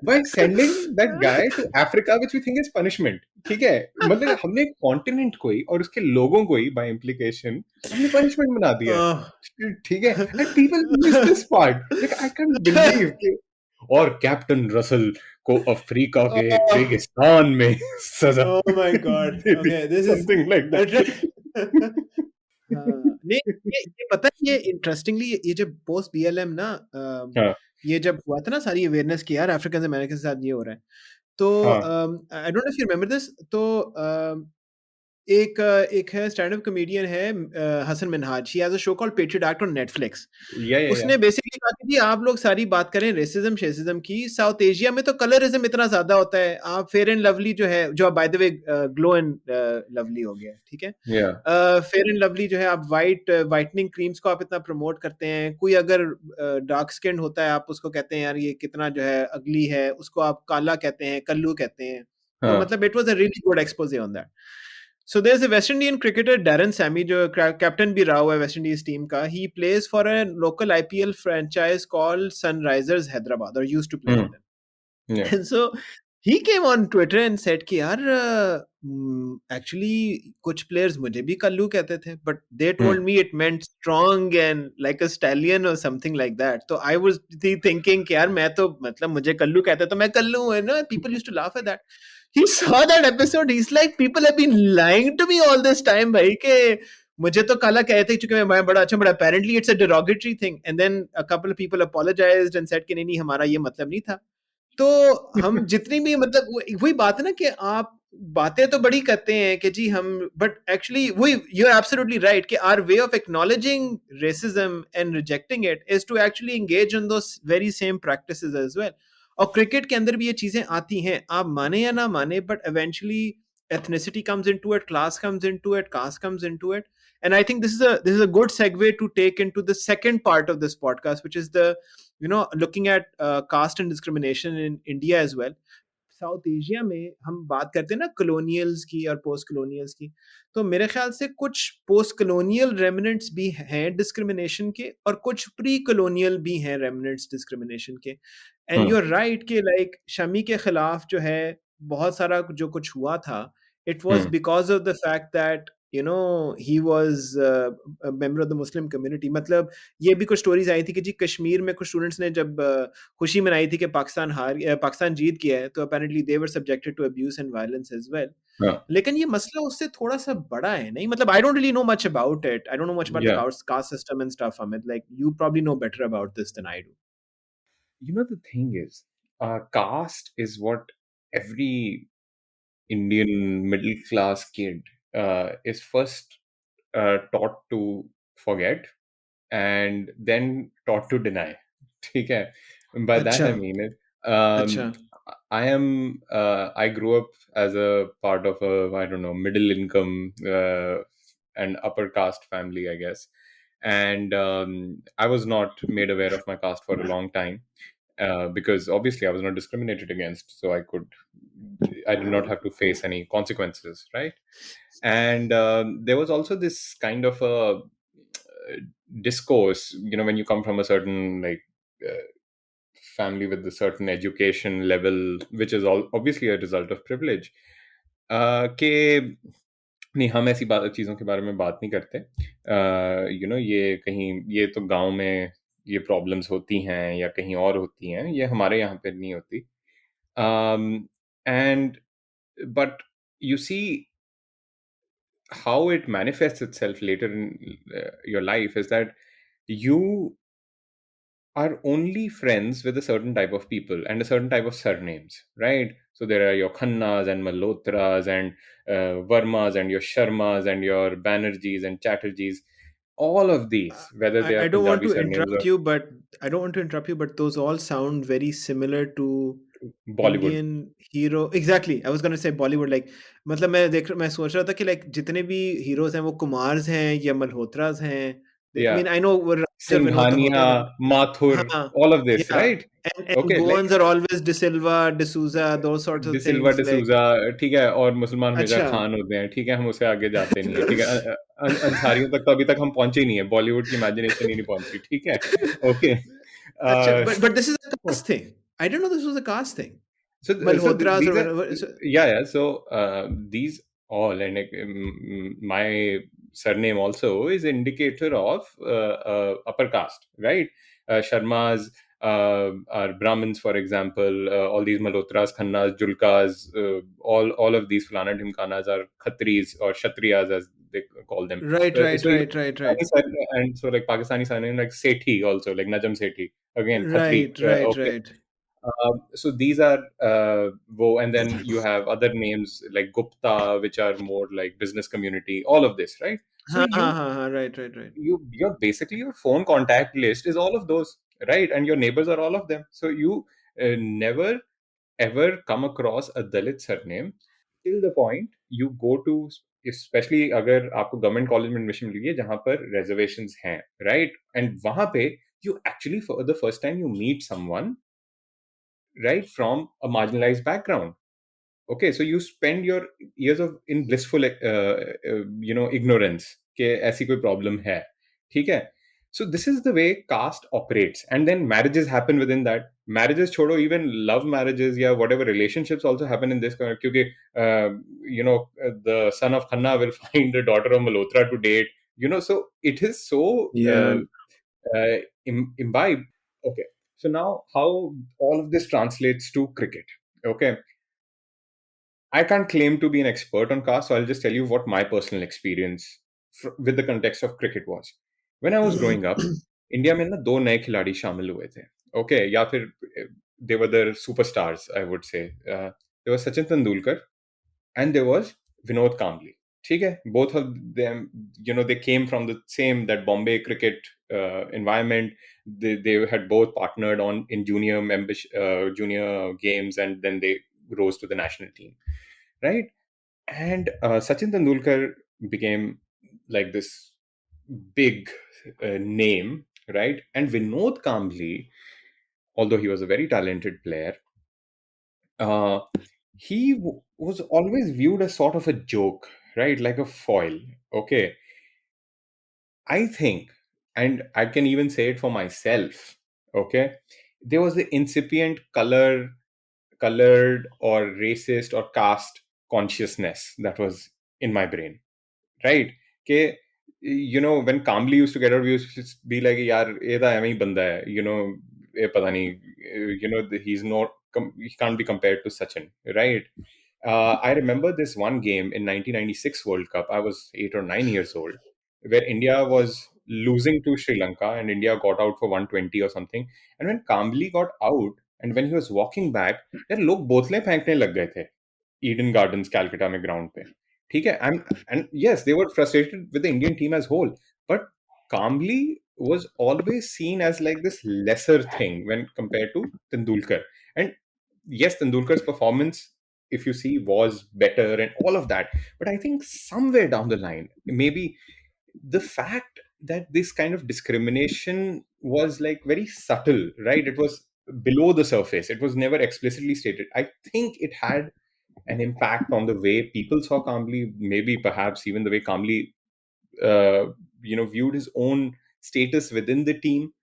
by sending that guy to Africa, which we think is punishment, ठीक है, मतलब हमने एक कॉन्टिनेंट को ही और उसके लोगों को ही by implication हमने punishment बना दिया Oh. है, ठीक है, and people miss this part, like I can't believe कि और कैप्टन रसल को अफ्रीका के Oh. रेगिस्तान में सजा Oh my God. They the, Okay, this is. Something like that. हाँ, नहीं, ये पता है, ये इंटरेस्टिंगली ये जब पोस्ट बीएलएम ना, हाँ ये जब हुआ था ना सारी अवेयरनेस की यार अफ्रीकन अमेरिकन के साथ ये हो रहा है, तो हाँ I don't know if you remember this. तो एक है स्टैंड अप कॉमेडियन है Hasan Minhaj, he has a show called Patriot Act on Netflix. या उसने बेसिकली कहा कि जी आप लोग सारी बात करें रेसिज्म शेसिज्म की, साउथ एशिया में तो कलरिज्म इतना ज्यादा होता है, आप फेयर एंड लवली जो है, जो bye the way glow and lovely हो गया, ठीक है, या फेयर एंड लवली जो है, आप वाइटनिंग क्रीम्स को आप इतना प्रमोट करते हैं, कोई अगर डार्क स्किन होता है आप उसको कहते हैं यार ये कितना जो है अगली है, उसको आप काला कहते हैं, कल्लू कहते हैं। तो हाँ मतलब it was a really good exposé on that. So there's a West Indian cricketer Darren Sammy जो कैप्टन भी रहा हुआ है वेस्ट इंडीज टीम का. He plays for a local IPL franchise called Sunrisers Hyderabad, or used to play for them. या And so he came on Twitter and said कि यार actually कुछ players मुझे भी कल्लू कहते थे, but they told me it meant strong and like a stallion or something like that. So I was thinking कि यार मैं तो मतलब मुझे कल्लू कहते तो मैं कल्लू हूँ, ना, people used to laugh at that. He saw that episode, he's like people have been lying to me all this time भाई के मुझे तो काला कहते ही, चूंकि मैं बड़ा अच्छा, बड़ा apparently it's a derogatory thing. And then a couple of people apologized and said कि नहीं नहीं हमारा ये मतलब नहीं था. तो हम जितनी भी मतलब वही बात है ना कि आप बातें तो बड़ी करते हैं कि जी हम, बट एक्चुअली वही you are absolutely right that our way of acknowledging racism and rejecting it is to actually engage in those very same practices as well. और क्रिकेट के अंदर भी ये चीजें आती हैं, आप माने या ना माने, but eventually ethnicity comes into it, class comes into it, caste comes into it. And I think this is a good segue to take into the second part of this podcast, which is the, looking at caste and discrimination in India as well. South Asia में हम बात करते हैं ना कॉलोनियल्स की और post कॉलोनियल्स की, तो मेरे ख्याल से कुछ पोस्ट कॉलोनियल रेमिनेंट्स भी हैं डिस्क्रिमिनेशन के, और कुछ प्री कॉलोनियल भी हैं रेमिनेंट्स डिस्क्रिमिनेशन के. एंड यू आर राइट कि लाइक शमी के खिलाफ जो है बहुत सारा जो कुछ हुआ था, it was because of the fact that he was a member of the Muslim community. मतलब ये भी कुछ स्टोरीज आई थी कि जी कश्मीर में कुछ स्टूडेंट्स ने जब खुशी मनाई थी कि पाकिस्तान जीत गया है, तो apparently they were subjected to abuse and violence as well. हाँ लेकिन ये मसला उससे थोड़ा सा बड़ा है, नहीं? मतलब I don't really know much about it, I don't know much about the yeah caste system and stuff. Amit, like you probably know better about this than I do. the thing is, caste is what every Indian middle class kid is first taught to forget and then taught to deny. ठीक है? By that अच्छा. I mean it. Um, अच्छा. I grew up as a part of a, I don't know, middle income and upper caste family, I guess. And I was not made aware of my caste for a long time because obviously I was not discriminated against, so I did not have to face any consequences, right? And there was also this kind of a discourse, when you come from a certain family with a certain education level, which is all obviously a result of privilege, कि नहीं हम ऐसी चीज़ों के बारे में बात नहीं करते. ये कहीं ये तो गांव में ये प्रॉब्लम्स होती हैं या कहीं और होती हैं, ये हमारे यहाँ पे नहीं होती. And but you see how it manifests itself later in your life is that you are only friends with a certain type of people and a certain type of surnames, right? So there are your Khannas and Malhotras and Vermas and your Sharmas and your Banerjees and Chatterjees. All of these, whether they are I don't want Punjabi to surnames interrupt or you, but I don't want to interrupt you, but those all sound very similar to Bollywood. Indian hero. Exactly I was gonna say Bollywood, like मतलब मैं सोच रहा था कि like जितने भी heroes हैं वो कुमार्स हैं या मल्होत्रास हैं. आई Yeah. मीन आई नो राजा विनोद तो होते हैं. Singhania, Mathur, हाँ. all of this, yeah. right? And Okay, like Goans are always D'Silva D'Souza, those sorts of D'Silva things like. D'Souza, ठीक है, और मुसलमान हमेशा अच्छा. खान होते हैं, ठीक है, हम उससे आगे जाते नहीं है, ठीक है. अंसारियों तक तो अभी तक हम पहुंचे ही नहीं है, बॉलीवुड की इमेजिनेशन ही नहीं पहुंची, ठीक है. ओके. अच्छा, but this is a caste thing. I didn't know this was a caste thing. Malhotras or These are, whatever. So, yeah. So these all, and my surname also is indicator of upper caste, right? Sharmas are Brahmins, for example. All these Malhotras, Khannas, Julkas, all of these Fulana Dhimkanas are Khatris or Kshatriyas as they call them. right, right, So even right, right, right. and so like Pakistani surname like Sethi also, like Najam Sethi, again Khatri. Right, right, Okay. right. So these are and then you have other names like Gupta, which are more like business community. All of this, right? So Ha, ha, ha, ha. Right, right, right. you're basically, your phone contact list is all of those, right? And your neighbors are all of them. So you never ever come across a Dalit surname till the point you go to, especially अगर आपको government college में admission मिली है जहां पर reservations हैं, right? And वहां पे you actually, for the first time, you meet someone, right, from a marginalized background. Okay, so you spend your years of in blissful ignorance कि ऐसी कोई problem है, ठीक है? So this is the way caste operates, and then marriages happen within that. Marriages छोड़ो, even love marriages या whatever relationships also happen in this क्योंकि the son of Khanna will find the daughter of Malhotra to date, so it is so Yeah. imbibed. Okay, so now how all of this translates to cricket. Okay, I can't claim to be an expert on caste, so I'll just tell you what my personal experience with the context of cricket was. When I was growing up, India में ना दो नए खिलाड़ी शामिल हुए थे. Okay, या फिर they were the superstars, I would say. There was Sachin Tendulkar and there was Vinod Kambli. ठीक है, both of them, they came from the same, that Bombay cricket environment. They had both partnered on in junior games, and then they rose to the national team, right? And Sachin Tendulkar became like this big name, right? And Vinod Kambli, although he was a very talented player, uh, was always viewed as sort of a joke, right? Like a foil. Okay. I think, and I can even say it for myself, okay, there was the incipient colored or racist or caste consciousness that was in my brain, right? Okay, when Kamli used to get out, we used to just be like, yaar, ye to aime hi banda hai, ye pata nahi, he's not, he can't be compared to Sachin, right? I remember this one game in 1996 World Cup. I was 8 or 9 years old, where India was losing to Sri Lanka, and India got out for 120 or something. And when Kambli got out, and when he was walking back, यार लोग बोतलें फेंकने लग गए थे Eden gardens Calcutta में ground पे. ठीक है, and yes, they were frustrated with the Indian team as whole, but Kambli was always seen as like this lesser thing when compared to Tendulkar. And yes, Tendulkar's performance, if you see, was better and all of that. But I think somewhere down the line, maybe the fact that this kind of discrimination was like very subtle, right? It was below the surface. It was never explicitly stated. I think it had an impact on the way people saw Kambli, maybe perhaps even the way Kambli, viewed his own status within the team.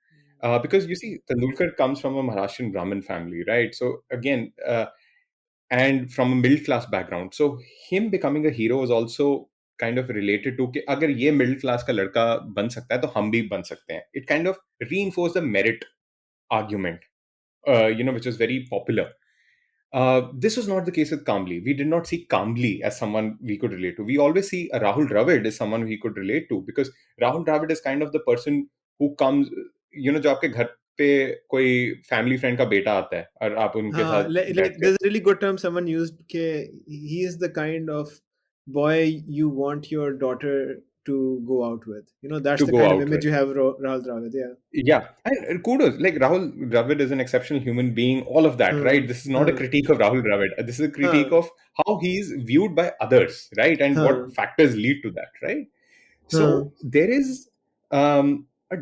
Because you see, Tendulkar comes from a Maharashtrian Brahmin family, right? So again, and from a middle class background. So him becoming a hero was also kind of related to कि अगर ये middle class का लड़का बन सकता है तो हम भी बन सकते हैं. It kind of reinforced the merit argument, which was very popular. This was not the case with Kambli. We did not see Kambli as someone we could relate to. We always see Rahul Dravid as someone we could relate to, because Rahul Dravid is kind of the person who comes, जो आपके घर पे कोई family friend का बेटा आता है और आप उनके साथ Like बैठते there's a really good term someone used. He is the kind of boy you want your daughter to go out with. That's to the go kind of out image with. you have Rahul Dravid. Yeah. Yeah, and kudos. Like Rahul Dravid is an exceptional human being. All of that, right? Huh, This is not a huh, critique of Rahul Dravid. This is a critique huh, of how he's viewed by others, right? And huh, what factors lead to that, right? huh. So there is a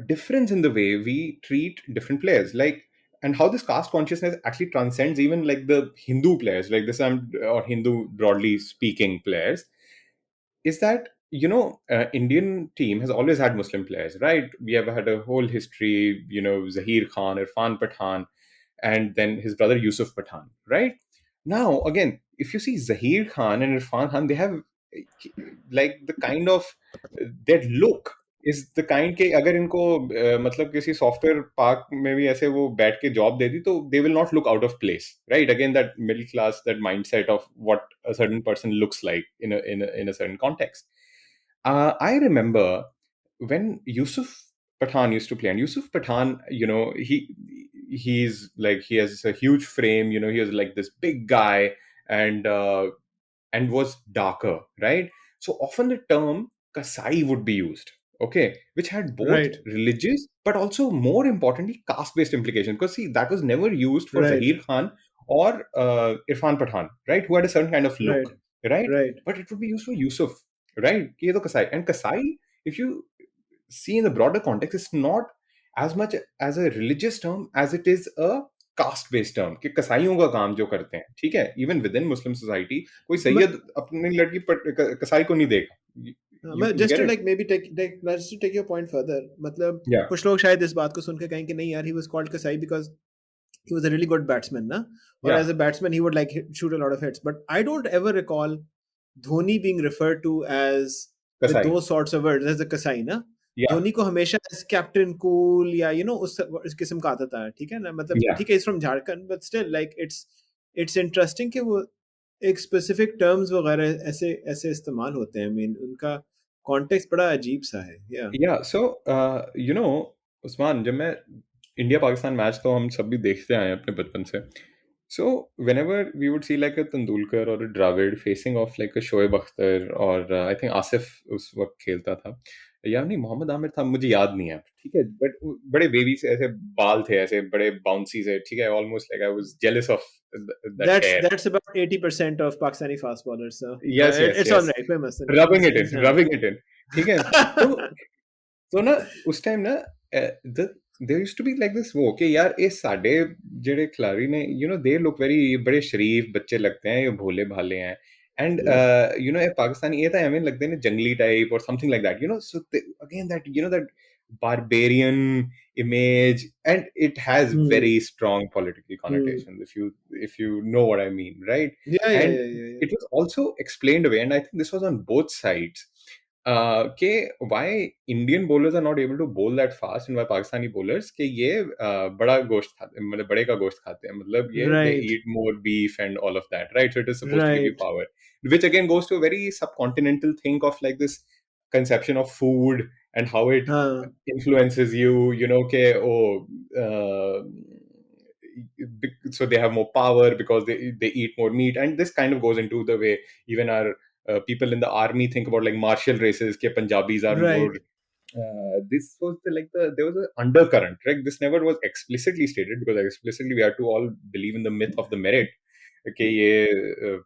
difference in the way we treat different players, like, and how this caste consciousness actually transcends even like the Hindu players, like this, or Hindu broadly speaking players, is that Indian team has always had Muslim players, right? We have had a whole history, Zahir Khan, Irfan Pathan, and then his brother Yusuf Pathan, right? Now, again, if you see Zahir Khan and Irfan Khan, they have like the kind of their look is the kind के अगर इनको मतलब किसी software park में भी ऐसे वो बैठ के जॉब दे दी तो they will not look out of place, right? Again, that middle class, that mindset of what a certain person looks like in a certain context. I remember when Yusuf Pathan used to play, and Yusuf Pathan, he's like, he has a huge frame, he was like this big guy, and was darker, right? So often the term Kasai would be used, okay, which had both Right. religious but also more importantly caste based implications. Because see, that was never used for Right. Zahir Khan or Irfan Pathan, right, who had a certain kind of Right. look, right? Right. But it would be used for Yusuf, right? Ki ye to Kasai. And Kasai, if you see in the broader context, it's not as much as a religious term as it is a caste based term कि कसाईयों का काम जो करते हैं, ठीक है, even within Muslim society कोई But सैयद अपनी लड़की कसाई को नहीं देगा. यू मैं you just get to it. like maybe just to take your point further, मतलब या कुछ लोग शायद इस बात को सुन के कहें कि नहीं यार, he was called Kasai because he was a really good batsman, na? Or या as a batsman, he would like shoot a lot of hits. But I don't ever recall Dhoni being referred to as with कसाई. those sorts of words as a Kasai, na? या धोनी को हमेशा as captain cool या उस किस्म का आता था, ठीक है ना? मतलब या ठीक है, he's from Jharkhand, but still like it's interesting कि वो एक specific terms वगैरह ऐसे ऐसे इस्तेमाल होते हैं. I mean उनका context बड़ा अजीब सा है. Yeah. या सो उस्मान, जब मैं इंडिया पाकिस्तान मैच तो हम सब भी देखते आए हैं अपने बचपन से. So whenever we would see like a Tendulkar or a Dravid facing off like a Shoaib Akhtar or I think Asif उस वक्त खेलता था, या नहीं मोहम्मद आमिर था, मुझे याद नहीं है, ठीक है, बट बड़े वेवी से ऐसे बाल थे, ऐसे बड़े बाउंसी से, ठीक है, almost like I was jealous of that That's hair. that's about 80% of Pakistani fast bowlers. So yes yes it's all yes. right. कोई मसला नहीं. रबिंग इट इन, हाँ. रबिंग इट इन, ठीक है. तो ना उस टाइम ना there used to be like this वो कि यार ये साडे जेडे खिलाड़ी ने दे लुक वेरी बड़े शरीफ बच्चे लगते हैं, ये भोले भाले हैं, एंड Yeah. ये पाकिस्तानी ये तो एवें लगते हैं जंगली टाइप और something like that, so again that that barbarian image, and it has Hmm. very strong political Hmm. connotations, if you know what I mean, right? Yeah, yeah, And yeah, yeah, yeah. it was also explained away, and I think this was on both sides, कि why Indian bowlers are not able to bowl that fast and why Pakistani bowlers कि ये बड़ा गोश्त खाते हैं, मतलब बड़े का गोश्त खाते हैं, मतलब ये they Right, eat more beef and all of that, right? So it is supposed to give you right. power, which again goes to a very subcontinental thing of like this conception of food and how it हाँ. influences you, कि oh, so they have more power because they eat more meat, and this kind of goes into the way even our people in the army think about like martial races, ke Punjabis are more. Right. This was there was an undercurrent, right? This never was explicitly stated because explicitly we have to all believe in the myth of the merit, कि ये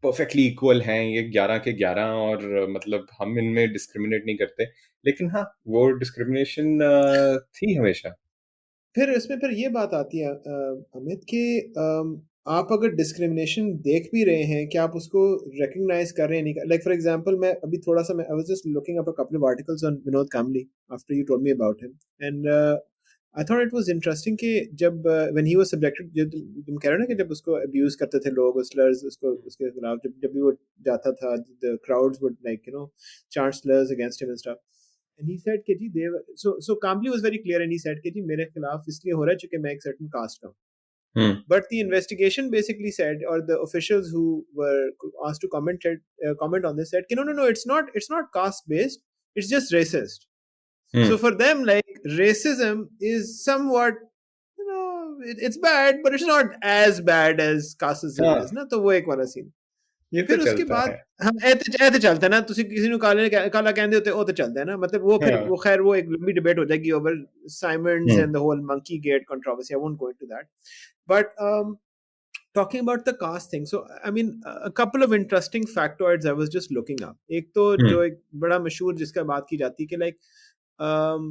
perfectly equal हैं, ये 11 के 11, और मतलब हम इनमें discriminate नहीं करते, लेकिन हाँ वो डिस्क्रिमिनेशन थी हमेशा. फिर ये बात आती है अमित कि आप अगर डिस्क्रिमिनेशन देख भी रहे हैं कि आप उसको रिकग्नाइज कर रहे हैं, नहीं, लाइक फॉर एग्जांपल मैं अभी थोड़ा सा I was just looking up a couple of articles on Vinod Kambli after you told me about him, and I thought it was interesting कि जब व्हेन ही वाज सब्जेक्टेड, जब तुम कह रहे हो ना कि जब उसको अब्यूज करते थे लोग, स्लर्स उसको उसके खिलाफ, जब जब भी वो जाता था, the crowds would like chant slurs against him and stuff. And he said कि जी so Kambli was very clear and he said कि जी मेरे खिलाफ इसलिए हो रहा है क्योंकि मैं एक certain caste का हूँ. But the investigation basically said, or the officials who were asked to comment on this said कि no, it's not caste based, it's just racist. So for them, like, racism is somewhat, it's bad, but it's not as bad as casteism हाँ, is, ना? तो वो एक वाला scene. ये तो फिर उसके चलता बाद है. हम ऐसे चलता है ना, ਤੁਸੀਂ ਕਿਸੇ ਨੂੰ ਕਾਲਾ ਕਹਿੰਦੇ ਹੋ ਤੇ ਉਹ ਤੇ ਚੱਲਦਾ ਹੈ ਨਾ, मतलब वो फिर हाँ. वो खैर वो एक लंबी डिबेट हो जाएगी over Simons hmm. and the whole monkey gate controversy. I won't go into that, but talking about the caste thing, so I mean a couple of interesting factoids I was just looking up. एक तो जो एक बड़ा मशहूर जिसका बात की जाती है कि like um,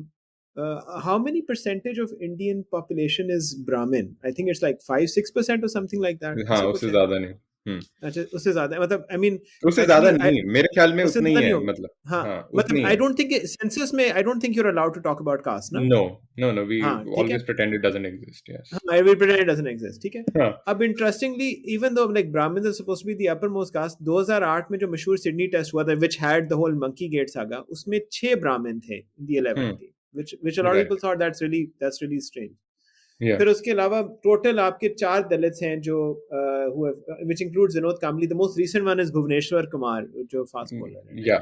how many percentage of Indian population is Brahmin? I think it's like 5-6% or something like that. हाँ, ऐसे कुछ उससे है. ज्यादा नहीं. अच्छा, उससे ज्यादा है, मतलब आई मीन उससे ज्यादा एक्चुअली नहीं, मेरे ख्याल में उससे उतना ही ज्यादा नहीं है, होगा. मतलब. हाँ, हाँ, उतना मतलब ही आई है. डोंट थिंक सेंसस में I don't think you are allowed to talk about caste ना. No, no, no, we हाँ, ठीक है. always pretend it doesn't exist. Yes. हाँ, I will pretend it doesn't exist, ठीक है. हाँ. अब interestingly, even though like Brahmins are supposed to be the upper most caste, 2008 में जो मशहूर सिडनी टेस्ट हुआ था which had the whole monkey gate saga, उसमें 6 ब्राह्मण थे in the 11th team, which a lot of Right. people thought that's really strange. Yeah. फिर उसके अलावा टोटल आपके 4 दलित्स हैं जो which includes Vinod Kambli. The most recent one is Bhuvneshwar Kumar जो fast bowler है, Yeah.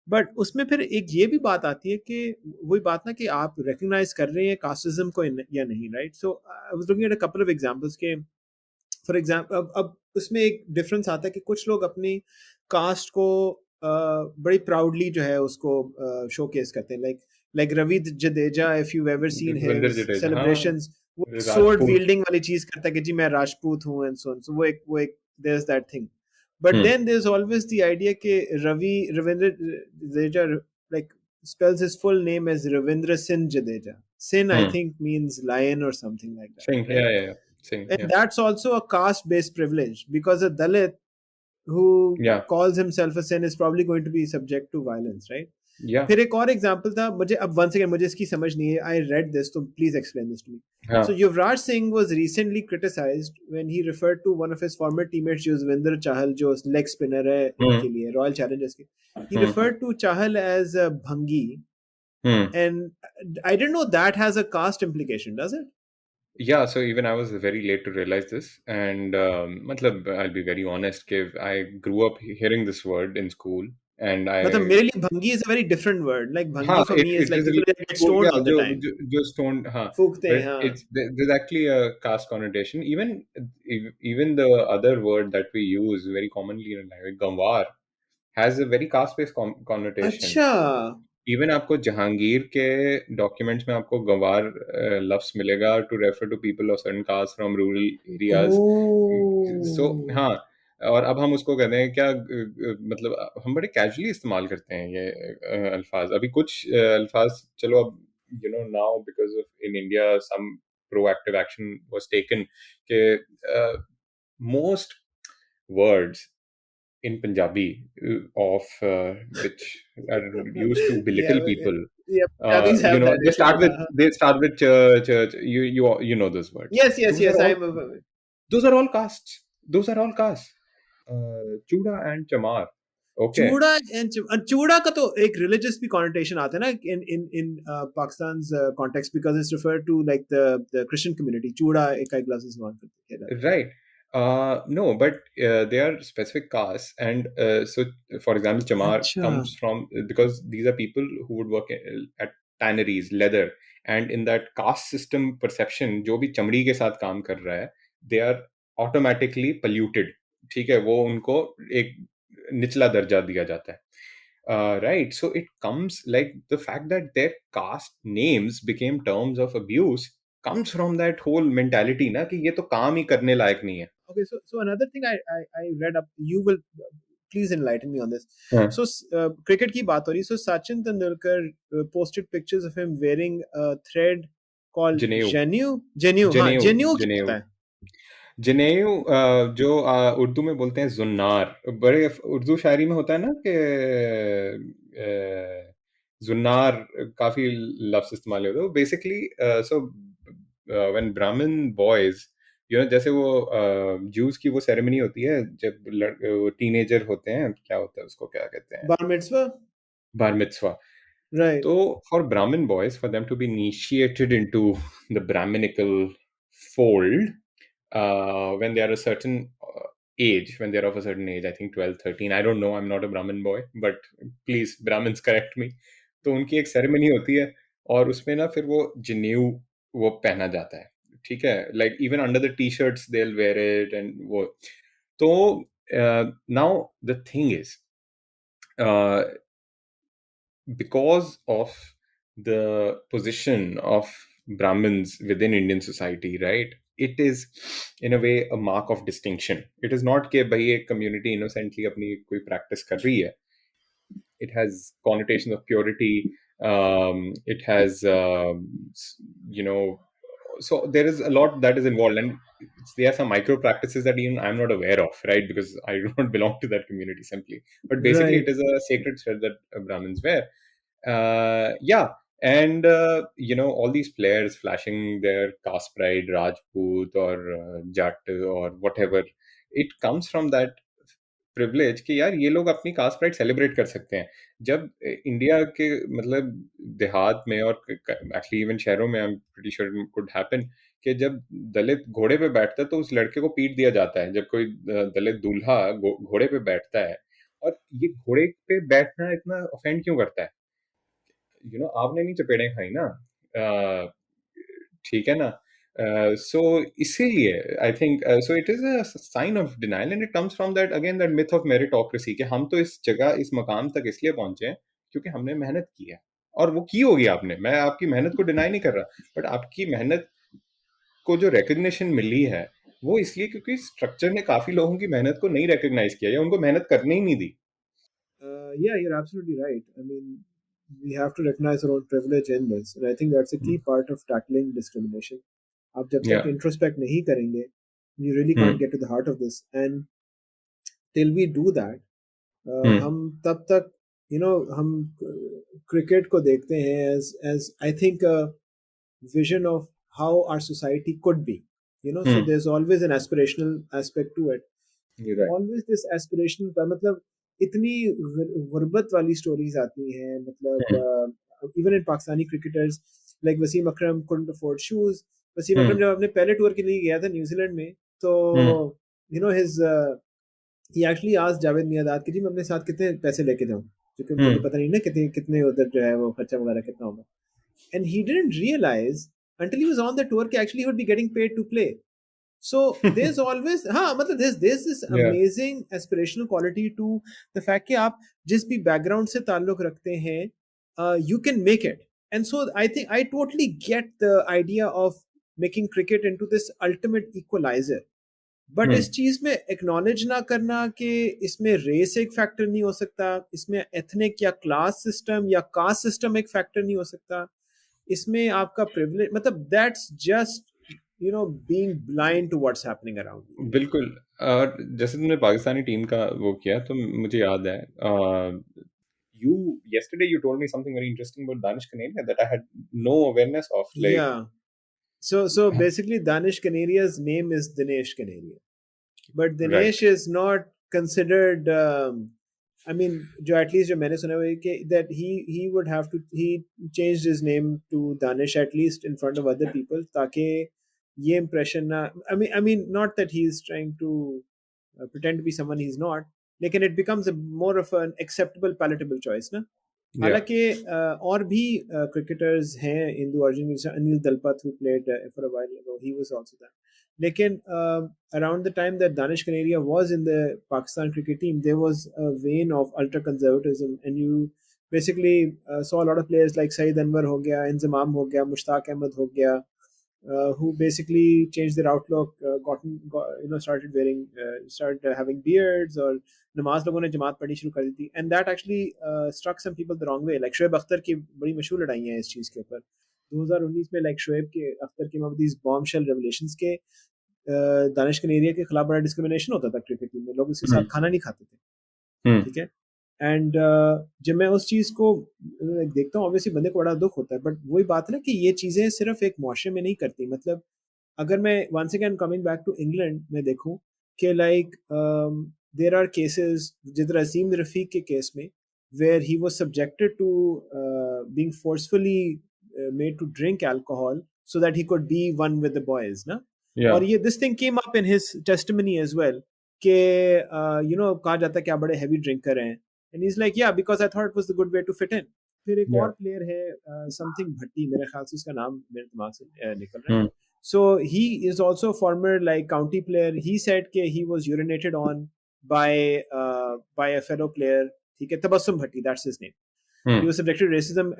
बट उसमें फिर एक ये भी बात आती है कि वही बात ना कि आप रिकग्नाइज कर रहे हैं कास्टिज्म को या नहीं, right? So I was looking at a couple of examples के फॉर एग्जाम्पल अब उसमें एक डिफरेंस आता है कि कुछ लोग अपनी कास्ट को बड़ी प्राउडली जो है उसको शोकेस करते हैं, like Ravi Jadeja, if you ever seen Ravindra his Jadeja, हाँ, सेलिब्रेशंस, वो स्वॉर्ड राजपूत। विल्डिंग वाली चीज करता है कि जी मैं राजपूत हूँ एंड सो ऑन, सो वो एक there is that thing. But hmm. Then there is always the idea कि Ravindra Jadeja like spells his full name as Ravindra Sin Jadeja. Sin, I hmm. think, means lion or something like that, Singh, right? या Singh, And that's also a caste based privilege because a Dalit who या calls himself a Sin is probably going to be subject to violence, right? या फिर एक और example था, मुझे अब one second, मुझे इसकी समझ नहीं है, आई रेड दिस, तो please explain this to me. हाँ। So Yuvraj Singh was recently criticized when he referred to one of his former teammates, Yuzvendra Chahal, जो leg spinner है हम्म। इनके लिए रॉयल चैलेंजर्स के। He hmm. referred to Chahal as a bhangi, hmm. and I didn't know that has a caste implication, does it? Yeah, so even I was very late to realize this, and matlab, I'll be very honest, कि I grew up hearing this word in school, and मतलब I, मेरे लिए भंगी is a very different word. Like हाँ, bhangi for me is it like is people that get stoned yeah, all the time. जो stone, हाँ, फूकते हैं, but हाँ। there's actually a caste connotation. Even the other word that we use very commonly in language, gamwar, has a very caste-based connotation. अच्छा। Even आपको जहांगीर के documents में आपको गंवार लफ्ज मिलेगा to refer to people of certain caste from rural areas. So oh. हाँ, और अब हम उसको कहते हैं क्या, मतलब हम बड़े कैजुअली इस्तेमाल करते हैं ये अल्फाज। अभी कुछ अल्फाज, चलो अब now because of in India some proactive action was taken कि most words in Punjabi which are used to Yeah, belittle people. yeah, Punjabis have that They issue. start with church. You know those words. Yes, yes, Those are yes. all I'm. those are all castes. Those are all castes. Chuda and chamar. Okay. चूड़ा and चूड़ा का तो एक religious भी कॉन्टेशन आता है ना in Pakistan context, because it's refer to like the Christian community, चूड़ा एक ग्लास इस्तेमाल करते हैं। Right. No, but they are specific castes, and so, for example, chamar अच्छा। comes from, because these are people who would work at tanneries, leather, and in that caste system perception, जो भी चमड़ी के साथ काम कर रहा है, they are automatically polluted. ठीक है, वो उनको एक निचला दर्जा दिया जाता है. Right. So it comes like the fact that their caste names became terms of abuse comes from that whole mentality ना कि ये तो काम ही करने लायक नहीं है. Okay, so another thing I read up, you will please enlighten me on this. हाँ. So cricket की बात हो रही, so Sachin Tendulkar posted pictures of him wearing a thread called जनेऊ. जनेऊ, हाँ जनेऊ. जनेऊ क्या जनेऊ. होता है? जनेऊ जो उर्दू में बोलते हैं जुन्नार, बड़े उर्दू शायरी में होता है ना कि जुन्नार काफी लफ्ज इस्तेमाल होते हैं बेसिकली. सो व्हेन ब्राह्मण बॉयज, जैसे वो जूस की वो सेरेमनी होती है जब टीनेजर होते हैं, क्या होता है उसको क्या कहते हैं, bar mitzvah, bar मिtzvah. right? So, for Brahmin boys, for them to be initiated into the Brahminical fold, when they are a certain age, when they're of a certain age, I think 12, 13, I don't know, I'm not a Brahmin boy, but please, Brahmins correct me. तो उनकी एक ceremony होती है, और उसमें ना फिर वो जनेऊ वो पहना जाता है. ठीक है, like even under the T shirts they will where it, and वो. तो now the thing is, because of the position of Brahmins within Indian society, right? It is in a way a mark of distinction. It is not कि भाई एक community innocently अपनी कोई practice कर रही है. It has connotations of purity. It has, you know, so there is a lot that is involved, and there are some micro practices that even I'm not aware of, right? Because I do not belong to that community simply. But basically, it Right. is a sacred thread that Brahmins wear. Yeah, and all these players flashing their caste pride, Rajput or Jat or whatever, it comes from that privilege कि यार ये लोग अपनी cast pride celebrate कर सकते हैं. जब India के मतलब देहात में और एक्चुअली इवन शहरों में, I am pretty sure it could happen, कि जब दलित घोड़े पे बैठता है तो उस लड़के को पीट दिया जाता है. जब कोई दलित दूल्हा घोड़े पे बैठता है और ये घोड़े पे बैठना इतना ऑफेंड क्यों करता है? आपने नहीं चपेड़े खाई ना, अ, ठीक है ना? सो इसीलिए I think so it is a sign of denial and it comes from that again that myth of meritocracy कि हम तो इस जगह, इस मकाम तक इसलिए पहुँचे हैं क्योंकि हमने मेहनत की है। और वो की होगी आपने, मैं आपकी मेहनत को डिनाई नहीं कर रहा, बट आपकी मेहनत को जो रिकॉग्निशन मिली है, वो इसलिए क्योंकि स्ट्रक्चर ने काफ़ी लोगों की मेहनत को नहीं रिकॉग्नाइज़ किया या उनको मेहनत करने ही नहीं दी। Yeah, you're absolutely right. I mean, we have to recognize our own privilege in this, and I think that's a hmm, key part of tackling discrimination. आप जब या तक इंट्रोस्पेक्ट नहीं करेंगे, you really hmm, can't get to the heart of this. And till we do that, हुँ, हम तब तक हम क्रिकेट को देखते हैं as I think a vision of how our society could be. So hmm, there's always an aspirational aspect to it. Right, always this aspiration का मतलब इतनी गुर्बत वाली स्टोरीज आती हैं, हुँ, मतलब even in Pakistani cricketers like Wasim Akram couldn't afford shoes. Wasim हुँ, अकरम जब अपने पहले टूर के लिए गया था न्यूजीलैंड में, तो hmm, his he actually asked Javed Miandad कि जी मैं अपने साथ कितने पैसे लेके जाऊं, क्योंकि हुँ, मुझे पता नहीं ना कितने कितने उधर जो है वो खर्चा वगैरह कितना होगा. And he didn't realize until he was on the tour कि actually he would be getting paid to play. So there's always हाँ मतलब there's this या amazing aspirational quality to the fact कि आप जिस भी background से ताल्लुक रखते हैं, you can make it. And so I think I totally get the idea of making cricket into this ultimate equalizer. But hmm, इस चीज में एक्नॉलेज ना करना कि इसमें रेस एक फैक्टर नहीं हो सकता, इसमें एथनिक या क्लास सिस्टम या कास्ट सिस्टम एक फैक्टर नहीं हो सकता, इसमें आपका प्रिविलेज, मतलब that's just being blind to what's happening around you. बिल्कुल। और जैसे तुमने पाकिस्तानी टीम का वो किया तो मुझे याद है, you yesterday you told me something very interesting about Danish Canadian that I had no awareness of, like Yeah. So basically Danish Canaria's name is Dinesh Kanaria. But right, Dinesh is not considered. I mean, जो at least जो मैंने सुना है कि that he would have to he changed his name to Danish at least in front of other people ताकि ये impression ना. I mean not that he is trying to pretend to be someone he's not, लेकिन it becomes a more of an acceptable palatable choice ना. yeah, हालांकि और भी cricketers हैं Indu Arjun, Anil Dalpat who played for a while ago, he was also there. लेकिन around the time that Danish Kanaria was in the Pakistan cricket team, there was a vein of ultra conservatism, and you basically saw a lot of players like Saeed Anwar हो गया, इंजमाम हो गया, मुश्ताक अहमद हो गया, who basically changed their outlook, started wearing, started having beards, or नमाज लोगों ने जमात पढ़नी शुरू कर दी थी, and that actually struck some people the wrong way. Like Shoaib Akhtar की बड़ी मशहूर लड़ाई हैं इस चीज़ के ऊपर 2019 में, लाइक शोएब के अख्तर के these bombshell revelations के दानिश कनेरिया के खिलाफ बड़ा डिस्क्रिमिनेशन होता था क्रिकेट टीम में, लोग उसके हुँ, साथ खाना नहीं खाते थे. हुँ, ठीक है. एंड जब मैं उस चीज़ को देखता हूँ, ऑब्वियसली बंदे को बड़ा दुख होता है, बट वही बात है ना कि ये चीज़ें सिर्फ एक मुआशरे में नहीं करती. मतलब अगर मैं once again coming back to England में देखूं कि लाइक देयर आर केसेस, जिधर अजीम रफीक के केस में, where he was subjected to being forcefully made to drink alcohol so that he could be one with the boys ना. yeah, और ये this thing came up in his testimony as well कि कहा जाता है कि आप बड़े हैवी ड्रिंकर हैं, एंड इज लाइक या because I thought it was the good way to fit in. फिर एक yeah, और प्लेयर है समथिंग भट्टी, मेरे ख्याल से उसका नाम मेरे दिमाग से निकल रहा है. हुँ, So he is also a former like county player. He said that he was urinated on by a fellow player. ठीक है, तबस्सुम भट्टी, that's his name. Hmm, He was subjected to racism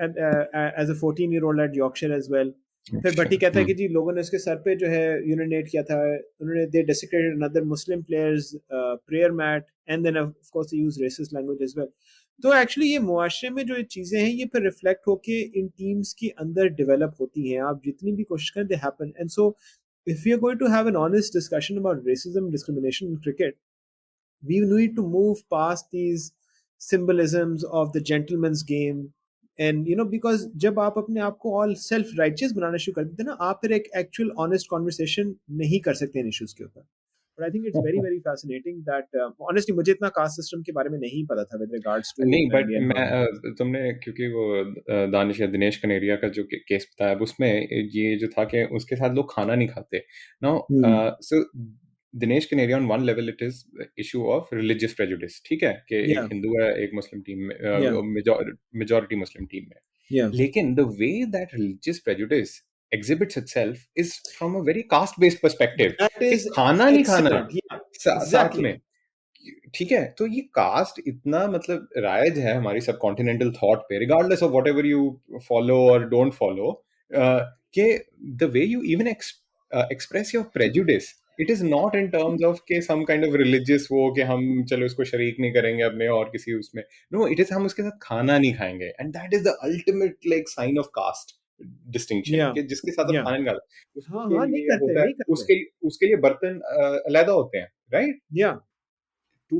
as a 14-year-old at Yorkshire as well. फिर अच्छा, भट्टी कहता है हुँ, कि जी लोगों ने उसके सर पे जो है यूरिनेट किया था, उन्होंने they desecrated another Muslim players prayer mat, and then of course they use racist language as well. तो एक्चुअली ये मुआशरे में जो ये चीज़ें हैं, ये फिर रिफ्लेक्ट होके इन टीम्स के अंदर डेवलप होती हैं. आप जितनी भी कोशिश करें, they happen. And so if we are going to have an honest discussion about racism, discrimination in cricket, we need to move past these symbolisms of the gentleman's game. And because जब आप अपने आप को all self righteous बनाना शुरू कर देते हैं ना, आप फिर एक actual honest conversation नहीं कर सकते इन issues के ऊपर. But I think it's very very fascinating that honestly मुझे इतना caste system के बारे में नहीं पता था with regards to नहीं, बट Indian मैं context. तुमने क्योंकि वो दानिश या दिनेश कनेरिया का जो केस बताया, अब उसमें ये जो था कि उसके साथ लोग खाना नहीं खाते. Now Hmm. So Dinesh Kaneria on one level it is issue of religious prejudice, ठीक है, कि एक Yeah. हिंदू है एक मुस्लिम टीम Yeah. में, मेजॉरिटी मुस्लिम टीम में, Yeah. लेकिन the way that religious prejudice exhibits itself is from a very caste based perspective, That कि is खाना नहीं खाना excellent. Yeah. साथ Exactly. में, ठीक है। तो ये कास्ट इतना मतलब राइज है हमारी सब कॉन्टिनेंटल थॉट पे, regardless of whatever you follow और डोंट फॉलो, कि the way you even express your prejudice, it is not in terms of के सम काइंड ऑफ रिलीजियस वो कि हम चलो इसको शरीक नहीं करेंगे अपने और किसी उसमें, नो, इट इज हम उसके साथ खाना नहीं खाएंगे, and that is the ultimate like sign of caste distinction, Yeah. कि जिसके साथ आप Yeah. खाना नहीं खाते हाँ उसके हाँ, नहीं लिए करते, होता है, नहीं करते. उसके उसके लिए बर्तन अलग होते हैं, राइट। Yeah. टू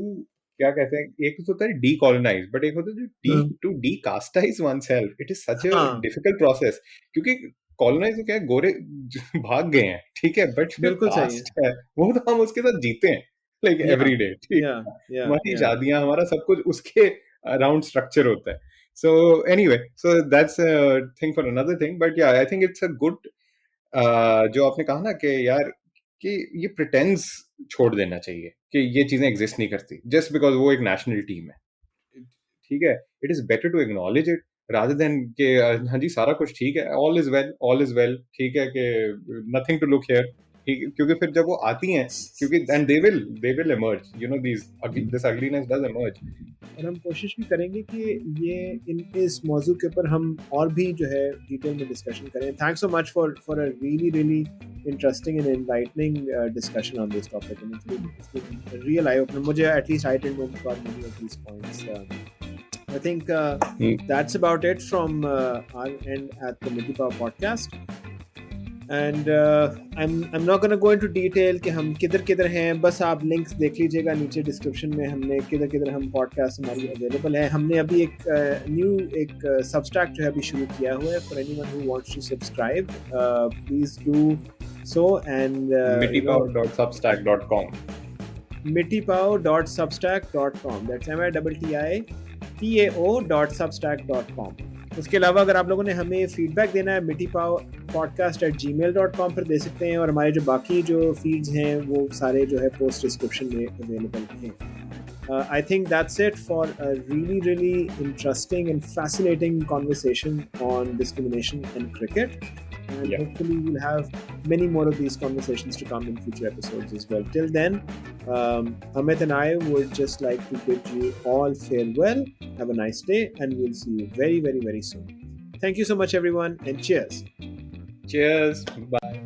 क्या कहते हैं, एक तो होता है डीकोलोनाइज, बट एक होता है जो to decastize oneself, it is such a हाँ, डिफिकल्ट प्रोसेस, क्योंकि कॉलोनाइज तो क्या है, गोरे भाग गए हैं, ठीक है, बट जो बिल्कुल सही है. कास्ट है वो तो हम उसके साथ जीते हैं, लाइक Yeah. एवरी डे, ठीक Yeah. है, Yeah. हमारी Yeah. शादियां, हमारा सब कुछ उसके अराउंड स्ट्रक्चर होता है। So anyway, so that's thing for another thing, but yeah I think it's a good, जो आपने कहा ना कि यार कि ये प्रिटेंस छोड़ देना चाहिए कि ये चीजें एग्जिस्ट नहीं करती जस्ट बिकॉज वो एक नेशनल टीम है, ठीक है। It is better to acknowledge it rather than कि हाँ जी सारा कुछ ठीक है, all is well, all is well, ठीक है, कि नथिंग टू लुक हियर, ठीक, क्योंकि फिर जब वो आती हैं, क्योंकि and they will emerge, you know, this ugliness does emerge. और हम कोशिश भी करेंगे कि ये इस मौजू के ऊपर हम और भी जो है डिटेल में डिस्कशन करें. Thanks so much for a really really interesting and enlightening discussion on this topic, and it's been a real eye opener. मुझे at least I didn't know about many of these points. I think that's about it from our end at the Midi Power podcast. And I'm not going to go into detail कि हम किधर किधर हैं, बस आप links देख लीजिएगा नीचे डिस्क्रिप्शन में, हमने किधर किधर हम पॉडकास्ट हमारी अवेलेबल है. हमने अभी एक न्यू एक सबस्टैक जो है अभी शुरू किया हुआ है. For anyone who wants to subscribe, please do so, and mitipao.substack.com mitipao.substack.com, that's mitipao.substack.com. उसके अलावा अगर आप लोगों ने हमें फीडबैक देना है, mitipao.podcast@gmail.com पर दे सकते हैं, और हमारे जो बाकी जो फीड्स हैं वो सारे जो है पोस्ट डिस्क्रिप्शन में अवेलेबल हैं. I think that's it for a really, really interesting and fascinating conversation on discrimination and cricket. And hopefully we'll have many more of these conversations to come in future episodes as well. Till then, Amit and I would just like to bid you all farewell. Have a nice day, and we'll see you very, very, very soon. Thank you so much, everyone, and cheers. Cheers. Bye.